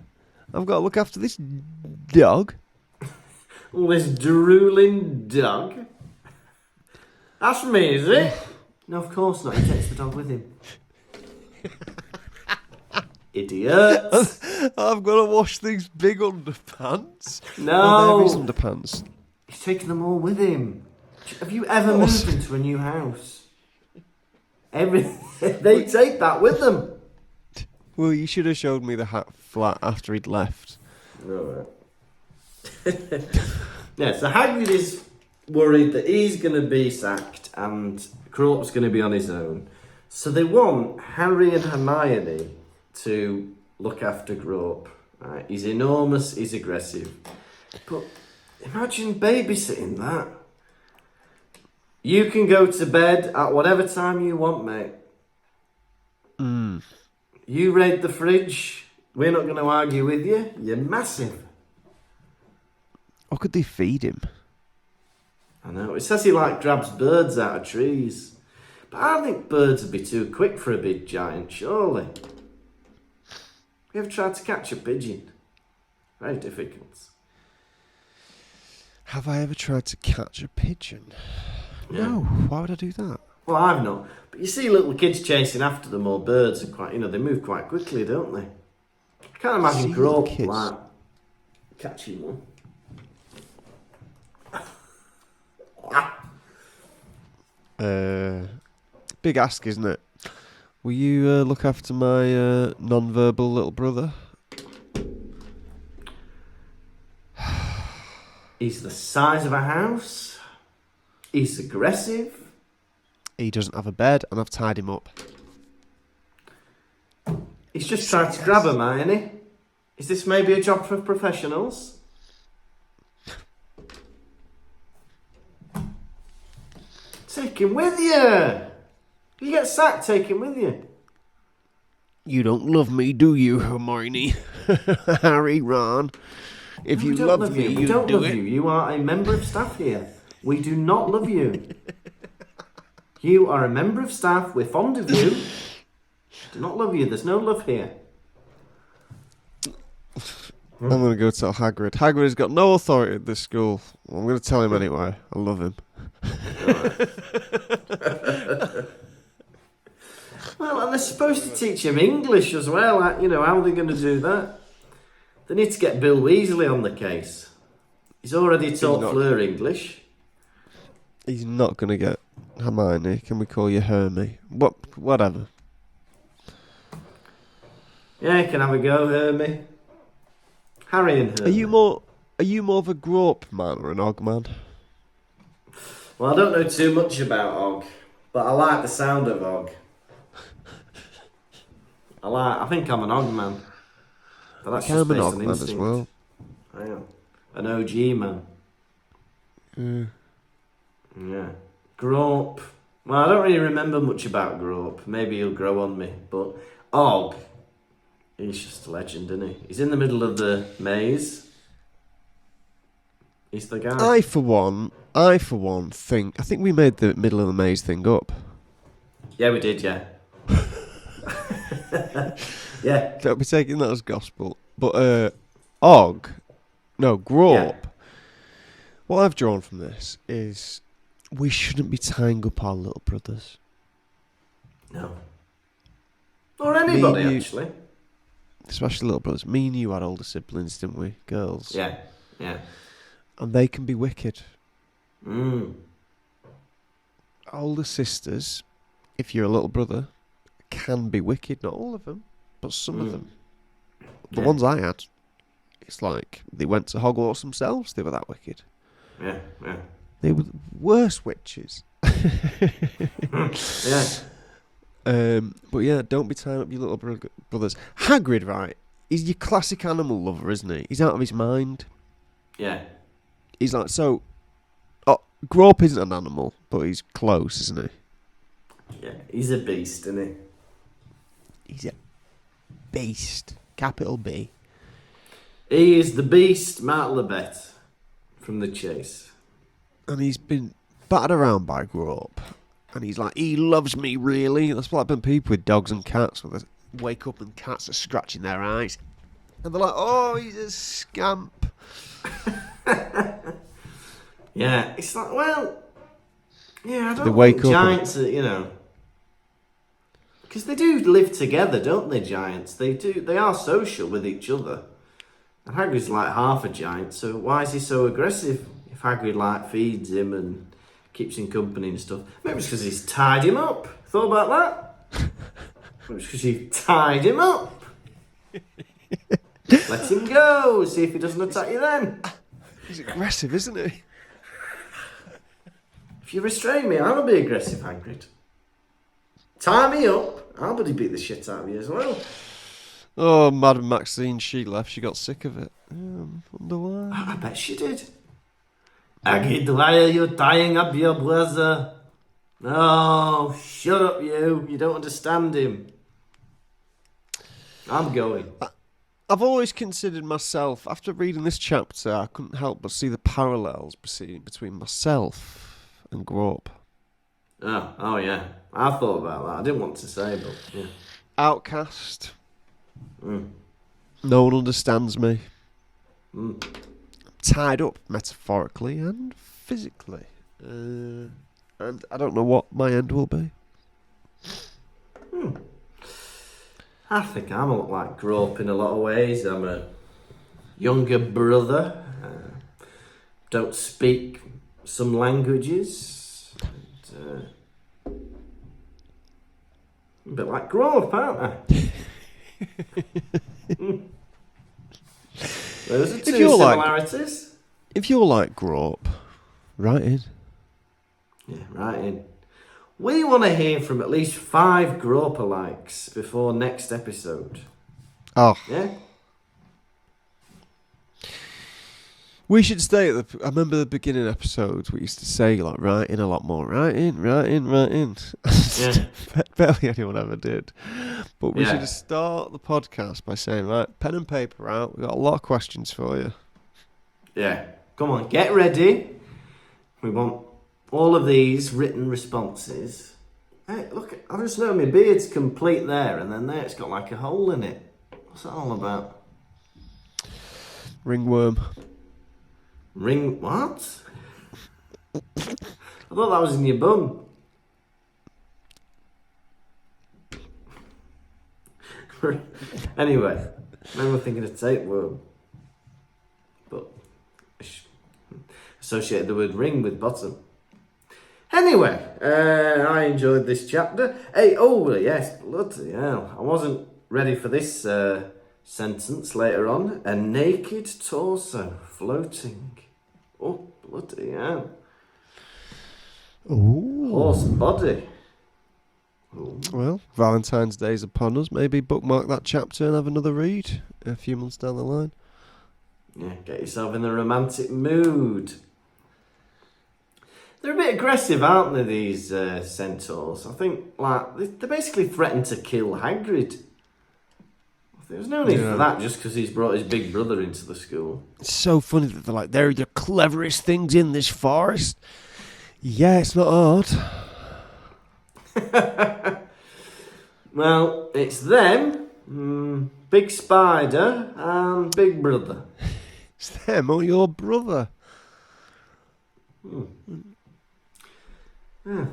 I've got to look after this dog. All this drooling dog. That's me, is it? No, of course not. He takes the dog with him. Idiots. I've got to wash these big underpants. No. Oh, there is underpants. He's taking them all with him. Have you ever moved into a new house? They take that with them. Well, you should have showed me the hat flat after he'd left. Alright. Yeah, so Hagrid is worried that he's going to be sacked and Grawp's going to be on his own. So they want Harry and Hermione to look after Grawp. Right? He's enormous, he's aggressive. But imagine babysitting that. You can go to bed at whatever time you want, mate. You raid the fridge. We're not going to argue with you. You're massive. Or could they feed him? I know. It says he grabs birds out of trees. But I think birds would be too quick for a big giant, surely. Have you ever tried to catch a pigeon? Very difficult. Have I ever tried to catch a pigeon? Yeah. No. Why would I do that? Well, I've not. But you see little kids chasing after them, or birds are quite, they move quite quickly, don't they? I can't imagine See little Grawp kids. catching one. Big ask, isn't it? Will you look after my non-verbal little brother? He's the size of a house. He's aggressive. He doesn't have a bed, and I've tied him up. He's just trying to grab her, ain't he? Is this maybe a job for professionals? Take him with you. You get sacked, take him with you. You don't love me, do you, Hermione? Harry, Ron. If you love me, we you don't do love it. you. You are a member of staff here. We do not love you. You are a member of staff. We're fond of you. Do not love you. There's no love here. I'm going to go tell Hagrid. Hagrid has got no authority at this school. I'm going to tell him anyway. I love him. Well, and they're supposed to teach him English as well. You know, how are they going to do that? They need to get Bill Weasley on the case. He's already taught Fleur English. He's not going to get Hermione. Can we call you Hermie? Whatever. Yeah, you can have a go, Hermie. Harry and Hermie. Are you more of a Grawp man or an Og man? Well, I don't know too much about Og, but I like the sound of Og. I think I'm an Og man. But that's just I'm an based Og on man instinct. as well. I am. An OG man. Yeah. Grawp. Well, I don't really remember much about Grawp. Maybe he'll grow on me. But Og, he's just a legend, isn't he? He's in the middle of the maze. He's the guy. I for one think we made the middle of the maze thing up. Yeah, we did, yeah. Yeah. Don't be taking that as gospel. But Grawp. Yeah. What I've drawn from this is we shouldn't be tying up our little brothers. No. Or anybody, actually. Especially little brothers. Me and you had older siblings, didn't we? Girls. Yeah, yeah. And they can be wicked. Mm. Older sisters, if you're a little brother, can be wicked. Not all of them, but some of them. The ones I had, it's like they went to Hogwarts themselves. They were that wicked. Yeah, yeah. They were the worst witches. Yeah. But yeah, don't be tying up your little brothers. Hagrid, right? He's your classic animal lover, isn't he? He's out of his mind. Yeah. He's like, so... Oh, Grawp isn't an animal, but he's close, isn't he? Yeah, he's a beast, isn't he? He's a beast. Capital B. He is the beast, Mark Lebet, from The Chase. And he's been battered around by Grawp. And he's like, he loves me, really. That's what happened to people with dogs and cats. When they wake up and cats are scratching their eyes. And they're like, oh, he's a scamp. Yeah, it's like, well, yeah, I don't They wake think up giants are, you know, because they do live together, don't they, giants? They do. They are social with each other. And Hagrid's like half a giant, so why is he so aggressive if Hagrid, like, feeds him and keeps him company and stuff? Maybe it's because he's tied him up. Thought about that? Maybe it's because he tied him up. Let him go, see if he doesn't attack you then. He's aggressive, isn't he? If you restrain me, I'll be aggressive, Hagrid. Tie me up, I'll bloody beat the shit out of you as well. Oh, Madam Maxine, she left. She got sick of it. Wonder why. I bet she did. Hagrid, why are you tying up your brother? No, shut up, you. You don't understand him. I'm going. I've always considered myself, after reading this chapter, I couldn't help but see the parallels between myself and Grawp. Oh yeah. I thought about that. I didn't want to say, but yeah. Outcast. Mm. No one understands me. Mm. Tied up, metaphorically and physically. And I don't know what my end will be. I think I'm a lot like Grawp in a lot of ways. I'm a younger brother. Don't speak some languages. And, a bit like Grawp, aren't I? Those are two similarities. If you're like Grawp, write in. Yeah, right in. We want to hear from at least 5 Grawp-alikes before next episode. Oh, Yeah? we should stay at the. I remember the beginning episodes. We used to say like, write in a lot more. Write in. Yeah. Barely anyone ever did. But we Yeah. should just start the podcast by saying, right, pen and paper out. We've got a lot of questions for you. Yeah. Come on, get ready. We want all of these written responses. Hey, look, I just know my beard's complete there, and then there it's got like a hole in it. What's that all about? Ringworm. Ring what? I thought that was in your bum. Anyway, now we're thinking of tapeworm. But associated the word ring with bottom. Anyway, I enjoyed this chapter. Hey, oh yes, bloody hell. I wasn't ready for this sentence later on. A naked torso floating. Oh, bloody hell. Ooh. Horse body. Ooh. Well, Valentine's Day's upon us. Maybe bookmark that chapter and have another read a few months down the line. Yeah, get yourself in the romantic mood. They're a bit aggressive, aren't they, these centaurs? I think, like, they basically threaten to kill Hagrid. There's no need for that just because he's brought his big brother into the school. It's so funny that they're like, they're the cleverest things in this forest. Yeah, it's not hard. Well, it's them, Big Spider, and Big Brother. It's them or your brother. Yeah.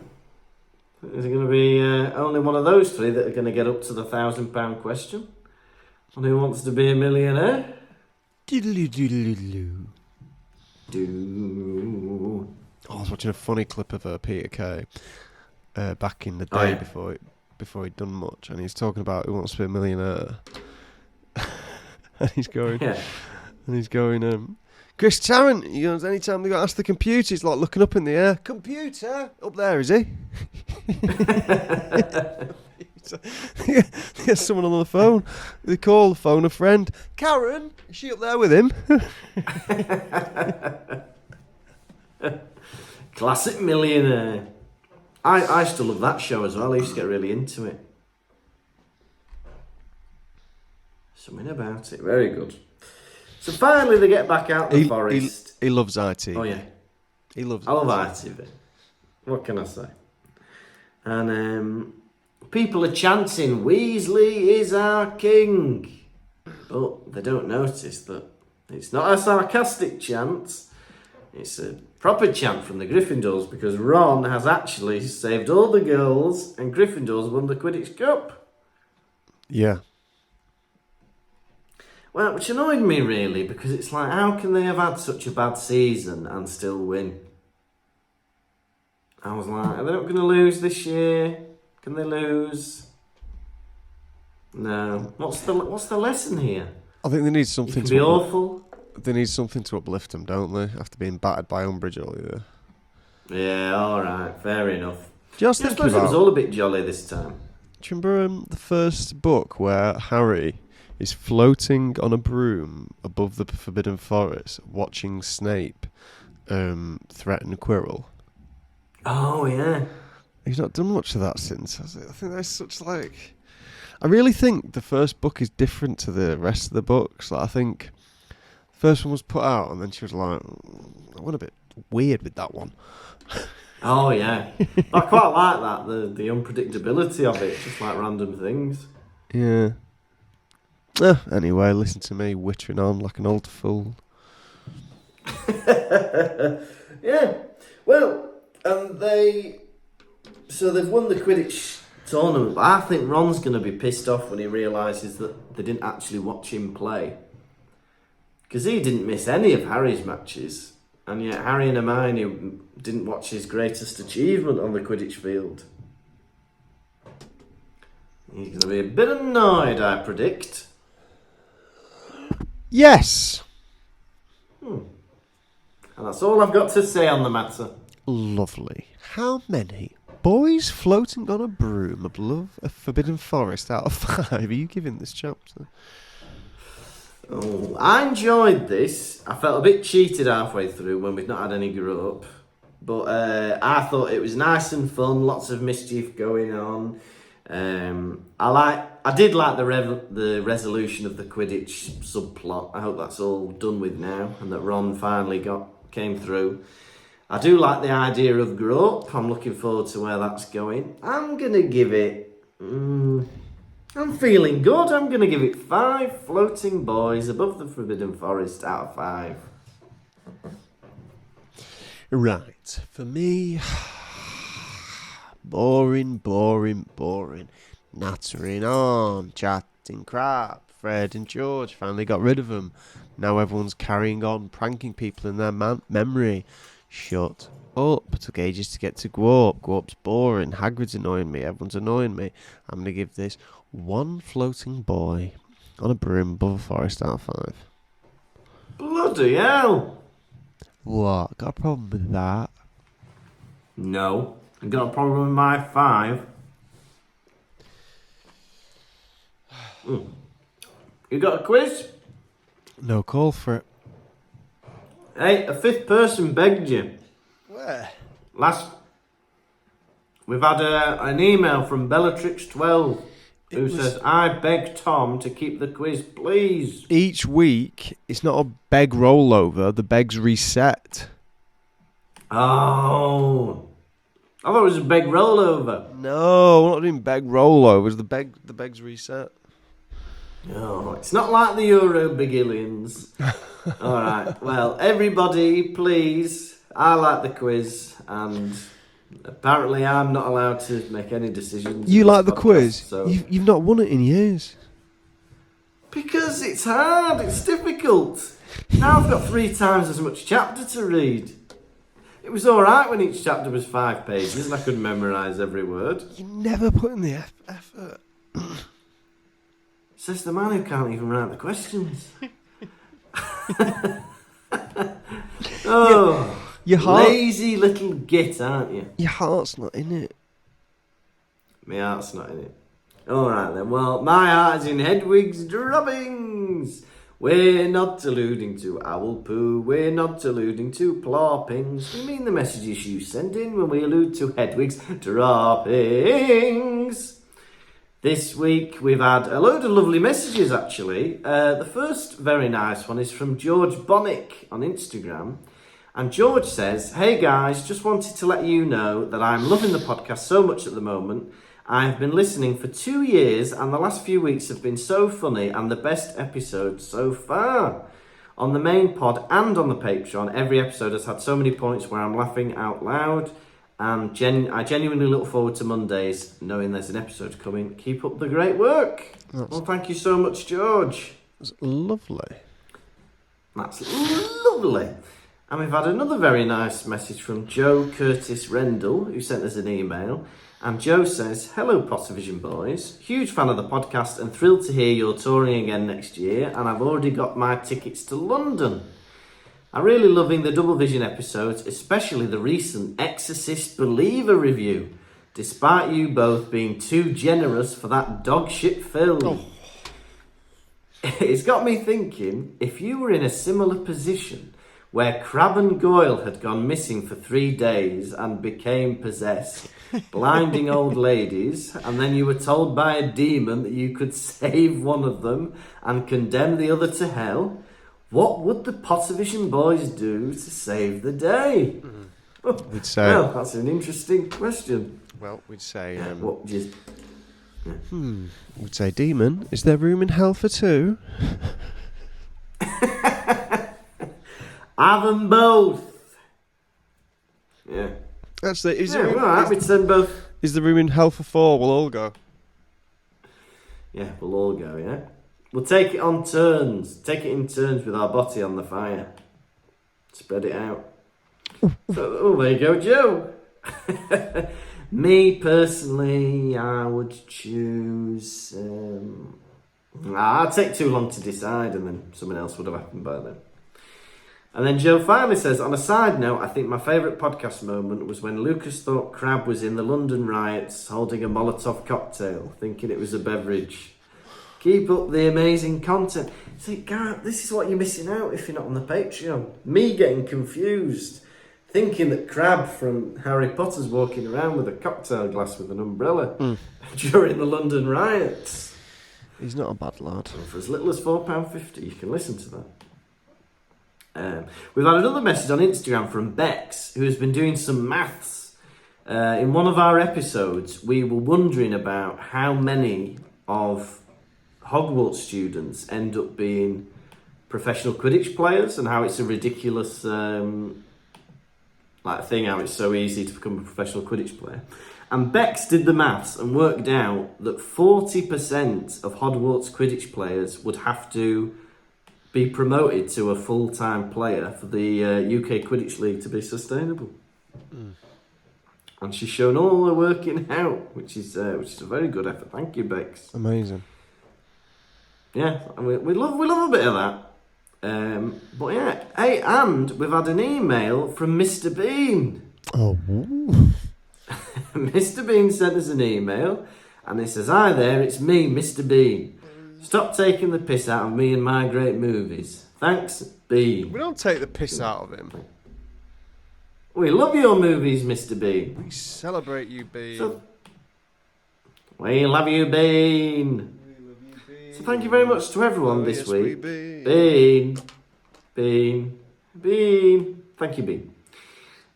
Is it going to be only one of those 3 that are going to get up to the £1,000 question? And who wants to be a millionaire? Doodle-doo-doodle-doo. Do. I was watching a funny clip of Peter Kay back in the day before he'd done much, and he's talking about who wants to be a millionaire. and he's going, Chris Tarrant, he goes, anytime they got to ask the computer, he's like looking up in the air. Computer? Up there, is he? There's someone on the phone. They call the phone a friend. Karen, is she up there with him? Classic millionaire. I used to love that show as well. I used to get really into it. Something about it. Very good. So finally they get back out the forest. He loves ITV. Oh yeah. He loves I love ITV. What can I say? And people are chanting, Weasley is our king. But they don't notice that it's not a sarcastic chant. It's a proper chant from the Gryffindors because Ron has actually saved all the girls and Gryffindors won the Quidditch Cup. Yeah. Well, which annoyed me really because it's like, how can they have had such a bad season and still win? I was like, are they not going to lose this year? Can they lose? No. What's the lesson here? I think they need something to be awful. They need something to uplift them, don't they? After being battered by Umbridge all year. Yeah, all right, fair enough. Just I thinking suppose it was all a bit jolly this time. Do you remember the first book where Harry is floating on a broom above the Forbidden Forest, watching Snape threaten Quirrell? Oh yeah. He's not done much of that since, has it? I think there's such like... I really think the first book is different to the rest of the books. Like, I think the first one was put out and then she was like, I went a bit weird with that one. Oh yeah. I quite like that, the unpredictability of it, just like random things. Yeah. Anyway, listen to me wittering on like an old fool. Yeah. Well, and they've won the Quidditch tournament, but I think Ron's going to be pissed off when he realises that they didn't actually watch him play. Because he didn't miss any of Harry's matches, and yet Harry and Hermione didn't watch his greatest achievement on the Quidditch field. He's going to be a bit annoyed, I predict. Yes! And that's all I've got to say on the matter. Lovely. How many Boys floating on a broom above a forbidden forest out of 5. Are you giving this chapter? Oh, I enjoyed this. I felt a bit cheated halfway through when we've not had any Grawp. But I thought it was nice and fun, lots of mischief going on. I did like the resolution of the Quidditch subplot. I hope that's all done with now and that Ron finally came through. I do like the idea of Grawp. I'm looking forward to where that's going. I'm going to give it... I'm feeling good. I'm going to give it 5 floating boys above the Forbidden Forest out of 5. Right. For me... boring. Nattering on, chatting crap. Fred and George finally got rid of them. Now everyone's carrying on, pranking people in their memory. Shut up. Took ages to get to Grawp. Grawp's boring. Hagrid's annoying me. Everyone's annoying me. I'm going to give this 1 floating boy on a broom above a forest out of 5. Bloody hell! What? Got a problem with that? No. I've got a problem with my 5. You got a quiz? No call for it. Hey, a 5th person begged you. Where? We've had an email from Bellatrix12 who says, I beg Tom to keep the quiz, please. Each week, it's not a beg rollover, the beg's reset. Oh. I thought it was a beg rollover. No, we're not doing beg rollovers, the beg's reset. No, it's not like the Euro Begillions. Alright, well, everybody, please. I like the quiz, and apparently I'm not allowed to make any decisions. You like the podcast, quiz? So. You've not won it in years. Because it's hard, it's difficult. Now I've got 3 times as much chapter to read. It was alright when each chapter was 5 pages and I could memorise every word. You never put in the effort. Says the man who can't even write the questions. Your heart, lazy little git, aren't you? your heart's not in it. My heart's not in it. Alright then, well, my heart is in Hedwig's droppings. We're not alluding to owl poo, we're not alluding to plorpings. We mean the messages you send in when we allude to Hedwig's droppings. This week we've had a load of lovely messages actually. The first very nice one is from George Bonnick on Instagram. And George says, hey guys, just wanted to let you know that I'm loving the podcast so much at the moment. I've been listening for 2 years and the last few weeks have been so funny and the best episode so far. On the main pod and on the Patreon, every episode has had so many points where I'm laughing out loud. And I genuinely look forward to Mondays, knowing there's an episode coming. Keep up the great work. Well, thank you so much, George. That's lovely. That's lovely. And we've had another very nice message from Joe Curtis Rendell, who sent us an email. And Joe says, hello, Pottervision boys. Huge fan of the podcast and thrilled to hear you're touring again next year. And I've already got my tickets to London. I'm really loving the Double Vision episodes, especially the recent Exorcist Believer review, despite you both being too generous for that dogshit film. Oh. It's got me thinking, if you were in a similar position where Crabbe and Goyle had gone missing for 3 days and became possessed, blinding old ladies, and then you were told by a demon that you could save one of them and condemn the other to hell, what would the Pottervision boys do to save the day? We'd say... Well, that's an interesting question. Well, we'd say... What just... We'd say, demon, is there room in hell for 2? Have them both. Yeah. That's the... We'd send both. Is there room in hell for 4? We'll all go. Yeah, we'll all go, yeah? We'll take it on turns. Take it in turns with our body on the fire. Spread it out. So, there you go, Joe. Me, personally, I would choose... I'd take too long to decide and then something else would have happened by then. And then Joe finally says, on a side note, I think my favourite podcast moment was when Lucas thought Crab was in the London riots holding a Molotov cocktail, thinking it was a beverage. Keep up the amazing content. See, Garrett, this is what you're missing out if you're not on the Patreon. Me getting confused, thinking that Crab from Harry Potter's walking around with a cocktail glass with an umbrella during the London riots. He's not a bad lad. And for as little as £4.50, you can listen to that. We've had another message on Instagram from Bex, who has been doing some maths. In one of our episodes, we were wondering about how many of Hogwarts students end up being professional Quidditch players, and how it's a ridiculous thing, how it's so easy to become a professional Quidditch player. And Bex did the maths and worked out that 40% of Hogwarts Quidditch players would have to be promoted to a full-time player for the UK Quidditch League to be sustainable. And she's shown all the working out, which is a very good effort. Thank you, Bex. Amazing. Yeah, we love a bit of that. But yeah, hey, and we've had an email from Mr. Bean. Oh. Mr. Bean sent us an email, and he says, "Hi there, it's me, Mr. Bean. Stop taking the piss out of me and my great movies. Thanks, Bean." We don't take the piss out of him. We love your movies, Mr. Bean. We celebrate you, Bean. We love you, Bean. So thank you very much to everyone this week. Bean. Thank you, Bean.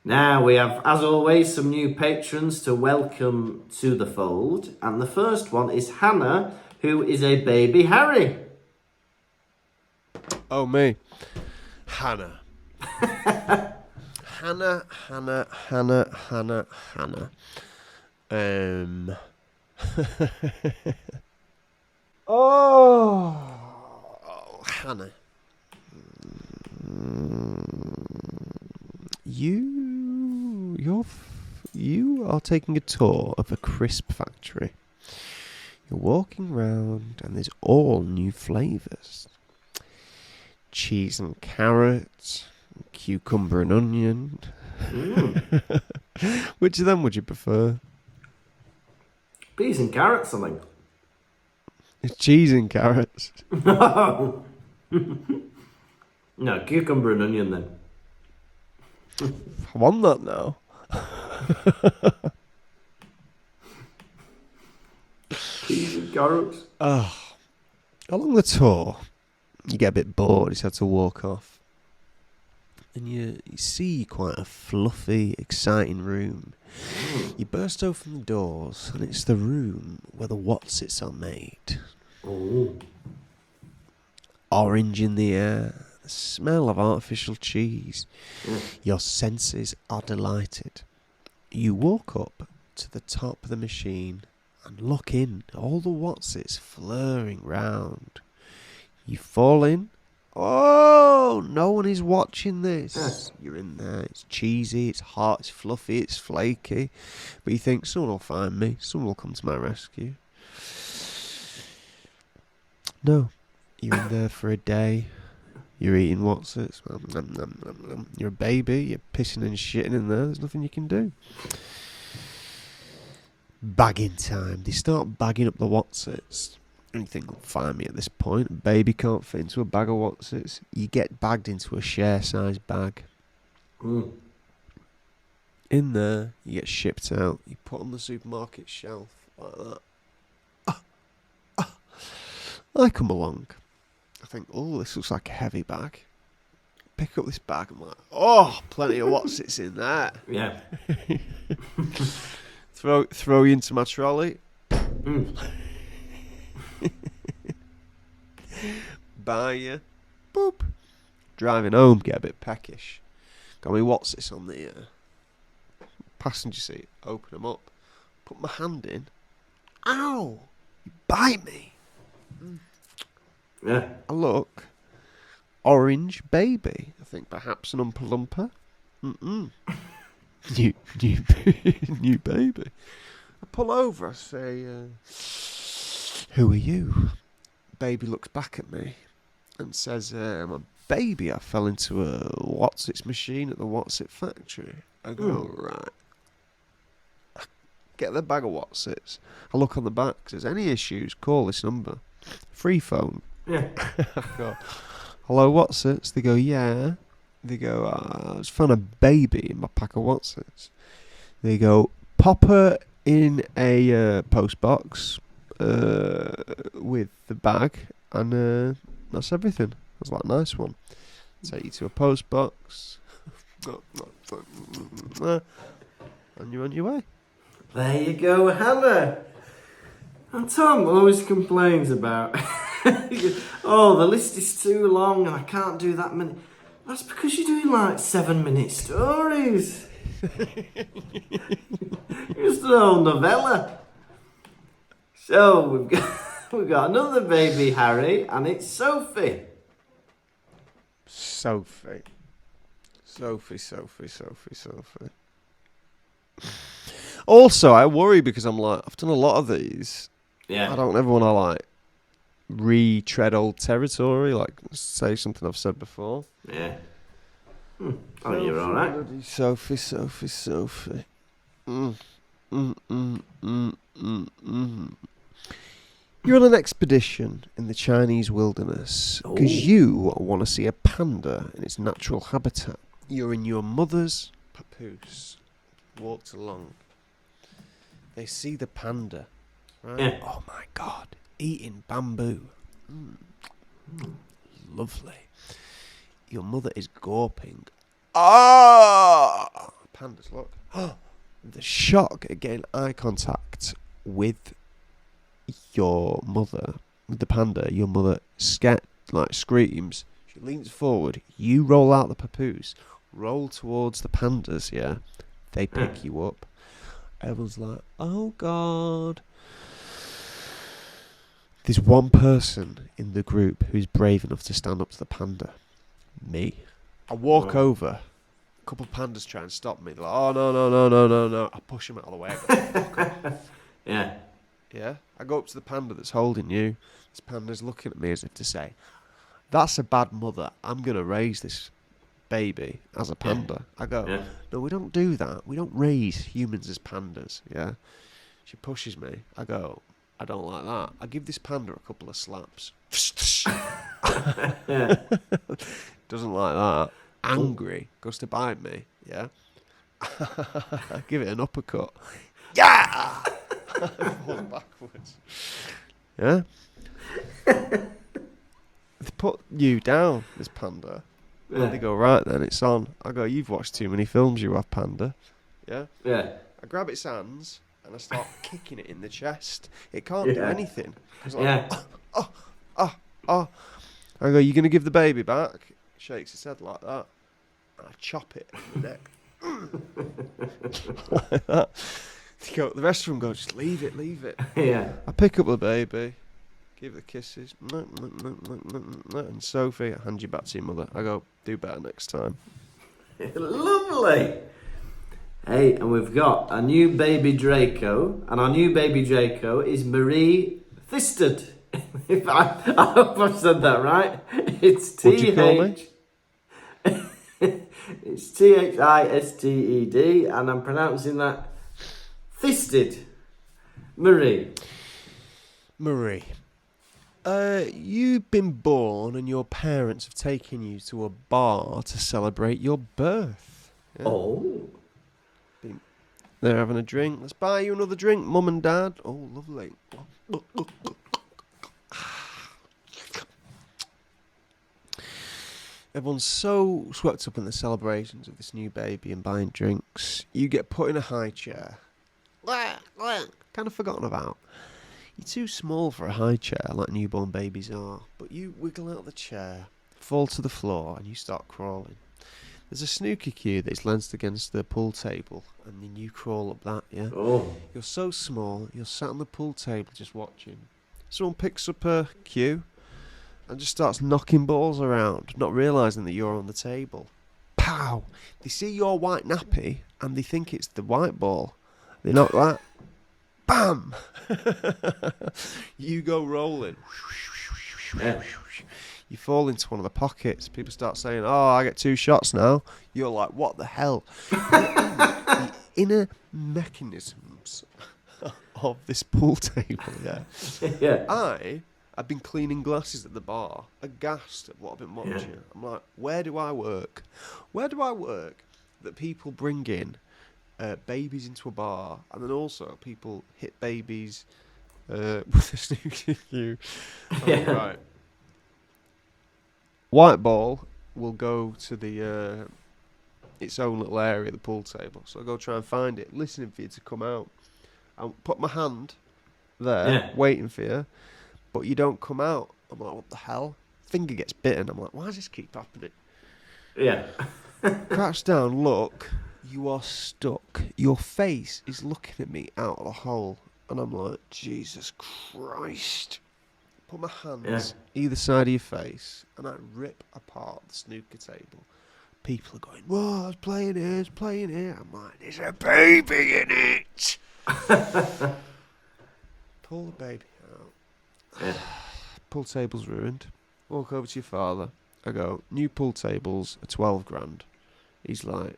Now we have, as always, some new patrons to welcome to the fold. And the first one is Hannah, who is a baby Harry. Oh, me. Hannah. Hannah. Hannah. You are taking a tour of a crisp factory. You're walking round and there's all new flavours. Cheese and carrot, cucumber and onion. Which of them would you prefer? Peas and carrots, I think. It's cheese and carrots. No. No, cucumber and onion then. I want that now. Peas and carrots. Along the tour, you get a bit bored. You have to walk off. And you see quite a fluffy, exciting room. You burst open the doors, and it's the room where the Watsits are made. Oh. Orange in the air, the smell of artificial cheese. Your senses are delighted. You walk up to the top of the machine and look in. All the Watsits flurrying round. You fall in. Oh, no one is watching this. You're in there. It's cheesy, it's hot, it's fluffy, it's flaky. But you think, someone will find me. Someone will come to my rescue. No. You're in there for a day. You're eating Watsits. You're a baby. You're pissing and shitting in there. There's nothing you can do. Bagging time. They start bagging up the Watsits. Anything will find me at this point. A baby can't fit into a bag of Watsits. You get bagged into a share-sized bag. In there, you get shipped out. You put on the supermarket shelf like that. I come along. I think, oh, this looks like a heavy bag. Pick up this bag. I'm like, oh, plenty of Watsits in there. Yeah. Throw you into my trolley. Buy you. Boop. Driving home, get a bit peckish. Got me Watsits on the passenger seat. Open them up. Put my hand in. Ow! You bite me. Yeah. I look. Orange baby. I think perhaps an Oompa Loompa. New baby. I pull over. I say, who are you? Baby looks back at me and says, I'm a baby, I fell into a What's-Its machine at the What's-It factory. I go, right. Get the bag of What's-Its. I look on the back. Says, any issues, call this number. Free phone. Yeah. I go, hello, What's-Its? They go, yeah. They go, I just found a baby in my pack of What's-Its. They go, pop her in a post box with the bag, and that's everything. I was like, nice one. Take you to a post box, and you're on your way. There you go, Hannah. And Tom always complains about, oh, the list is too long and I can't do that many. That's because you're doing like 7-minute stories. It's the whole novella. So we've got another baby, Harry, and it's Sophie. Sophie. Also, I worry because I'm like, I've done a lot of these. Yeah. I don't ever want to like retread old territory, like say something I've said before. Yeah. Oh, you're all right. Sophie. You're on an expedition in the Chinese wilderness because you want to see a panda in its natural habitat. You're in your mother's papoose. Walked along. They see the panda. Right? Yeah. Oh my God. Eating bamboo. Lovely. Your mother is gawping. Ah! Pandas, look. The shock at getting eye contact with your mother, with the panda. Your mother screams. She leans forward. You roll out the papoose. Roll towards the pandas, yeah? They pick you up. Everyone's like, oh God. There's one person in the group who's brave enough to stand up to the panda. Me. I walk over. A couple of pandas try and stop me. They're like, oh, no. I push them out of the way. I go, fuck off. Yeah. Yeah? I go up to the panda that's holding you. This panda's looking at me as if to say, that's a bad mother. I'm going to raise this baby as a panda. I go, no, we don't do that. We don't raise humans as pandas. Yeah? She pushes me. I go, I don't like that. I give this panda a couple of slaps. Doesn't like that. Angry. Goes to bite me. Yeah? I give it an uppercut. Yeah! Falls backwards. Yeah? They put you down, this panda. And they go, right then, it's on. I go, you've watched too many films, you have, panda. Yeah? Yeah. I grab its hands and I start kicking it in the chest. It can't do anything. Like, I go, you going to give the baby back? It shakes its head like that. And I chop it in the neck. Like that. The rest of them go, just leave it. Yeah. I pick up the baby, give it kisses, and Sophie, I hand you back to your mother. I go, do better next time. Lovely. Hey, and we've got a new baby Draco, and our new baby Draco is Marie Thisted. I hope I've said that right. It's What'd you call me? It's Thisted, and I'm pronouncing that Thisted. Marie. You've been born and your parents have taken you to a bar to celebrate your birth. Yeah. Oh. They're having a drink. Let's buy you another drink, Mum and Dad. Oh, lovely. Everyone's so swept up in the celebrations of this new baby and buying drinks. You get put in a high chair. Kind of forgotten about. You're too small for a high chair like newborn babies are, but you wiggle out of the chair, fall to the floor, and you start crawling. There's a snooker cue that's leansed against the pool table, and then you crawl up that, yeah? Oh. You're so small, you're sat on the pool table just watching. Someone picks up a cue and just starts knocking balls around, not realising that you're on the table. Pow! They see your white nappy, and they think it's the white ball. They knock that. Bam! You go rolling. Yeah. You fall into one of the pockets. People start saying, "Oh, I get 2 shots now." You're like, "What the hell?" The inner mechanisms of this pool table. Yeah. Yeah. I've been cleaning glasses at the bar, aghast at what I've been watching. Yeah. I'm like, where do I work? Where do I work that people bring in babies into a bar, and then also people hit babies with a snooker cue? Yeah. Right. White ball will go to the its own little area, the pool table. So I go try and find it, listening for you to come out. I'll put my hand there, waiting for you. But you don't come out. I'm like, what the hell? Finger gets bitten. I'm like, why does this keep happening? Yeah. Crouch down, look. You are stuck. Your face is looking at me out of the hole. And I'm like, Jesus Christ. Put my hands either side of your face and I rip apart the snooker table. People are going, whoa, I was playing here. I'm like, there's a baby in it. Pull the baby out. Yeah. Pool table's ruined. Walk over to your father. I go, new pool tables are 12 grand. He's like,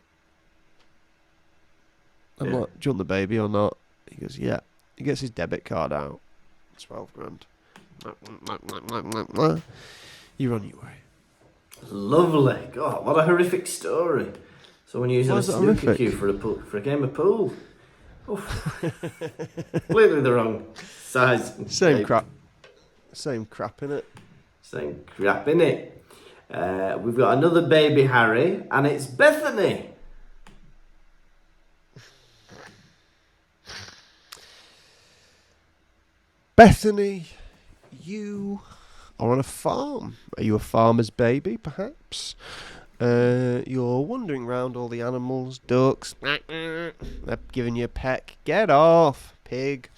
I'm like, do you want the baby or not? He goes, yeah. He gets his debit card out. 12 grand. You're on your way. Lovely. God, what a horrific story. Someone using a snooker cue for a game of pool. Completely the wrong size. Same crap, innit? Same crap, innit? We've got another baby Harry, and it's Bethany. Bethany, you are on a farm. Are you a farmer's baby, perhaps? You're wandering around all the animals, ducks. They're giving you a peck. Get off, pig.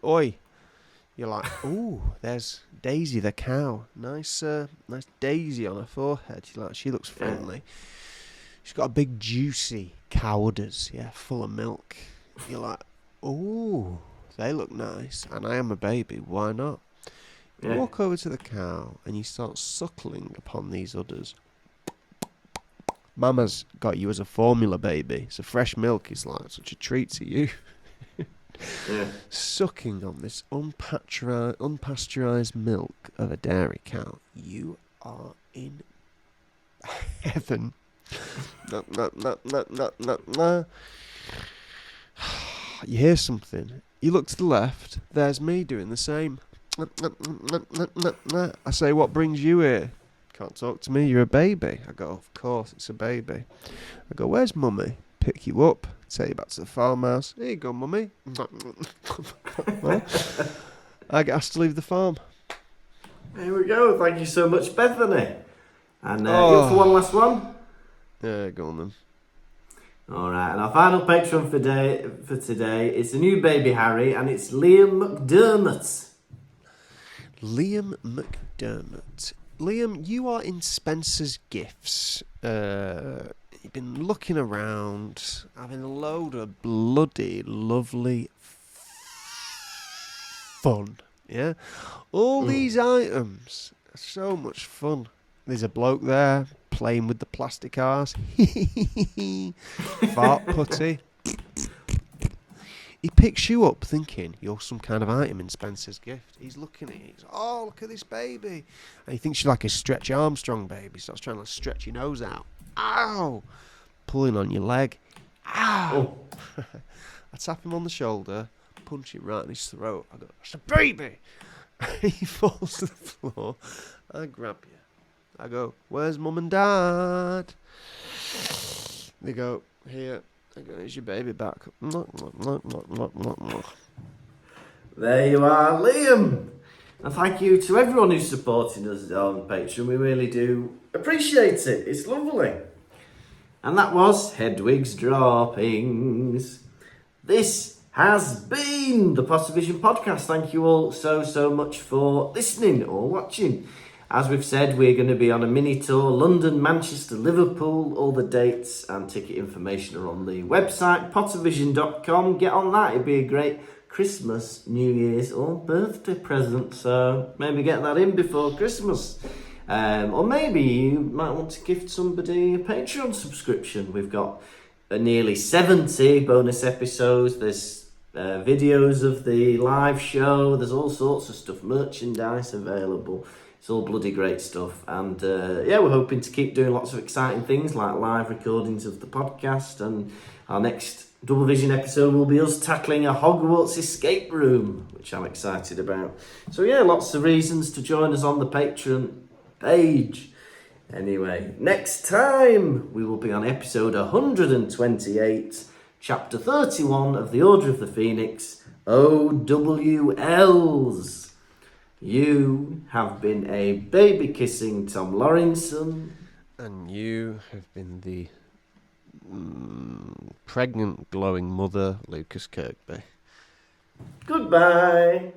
Oi. You're like, ooh, there's Daisy the cow. Nice Daisy on her forehead. You're like, she looks friendly. She's got a big juicy cow udders, full of milk. You're like, ooh, they look nice. And I am a baby, why not? You walk over to the cow and you start suckling upon these udders. Mama's got you as a formula baby, so fresh milk is like such a treat to you. Sucking on this unpasteurised milk of a dairy cow, you are in heaven. You hear something. You look to the left. There's me doing the same. I say, what brings you here? Can't talk to me, you're a baby. I go, of course, it's a baby. I go, where's mummy? Pick you up, take you back to the farmhouse. Here you go, mummy. I get asked to leave the farm. Here we go. Thank you so much, Bethany. And you up for one last one? Yeah, go on then. All right, and our final patron for today is the new baby Harry, and it's Liam McDermott. Liam McDermott. Liam, you are in Spencer's Gifts. You've been looking around, having a load of bloody lovely fun. Yeah? All these items are so much fun. There's a bloke there playing with the plastic arse. Fart putty. He picks you up thinking you're some kind of item in Spencer's Gift. He's looking at you. He's like, oh, look at this baby. And he thinks you're like a Stretch Armstrong baby. He starts trying to stretch your nose out. Ow! Pulling on your leg. Ow! Oh. I tap him on the shoulder, punch him right in his throat. I go, it's a baby! He falls to the floor. I grab you. I go, where's mum and dad? They go, here. I go, here's your baby back. There you are, Liam. And thank you to everyone who's supporting us on Patreon. We really do appreciate it. It's lovely. And that was Hedwig's Droppings. This has been the Pottervision podcast. Thank you all so much for listening or watching. As we've said, we're going to be on a mini tour, London, Manchester, Liverpool. All the dates and ticket information are on the website, pottervision.com. Get on that. It'd be a great Christmas, New Year's or birthday present. So maybe get that in before Christmas. Or maybe you might want to gift somebody a Patreon subscription. We've got nearly 70 bonus episodes. There's videos of the live show. There's all sorts of stuff, merchandise available. It's all bloody great stuff. And we're hoping to keep doing lots of exciting things like live recordings of the podcast. And our next Double Vision episode will be us tackling a Hogwarts escape room, which I'm excited about. So lots of reasons to join us on the Patreon page. Anyway, next time we will be on episode 128, chapter 31 of the Order of the Phoenix, OWLs. You have been a baby-kissing Tom Lawrenson. And you have been the pregnant, glowing mother, Lucas Kirkby. Goodbye.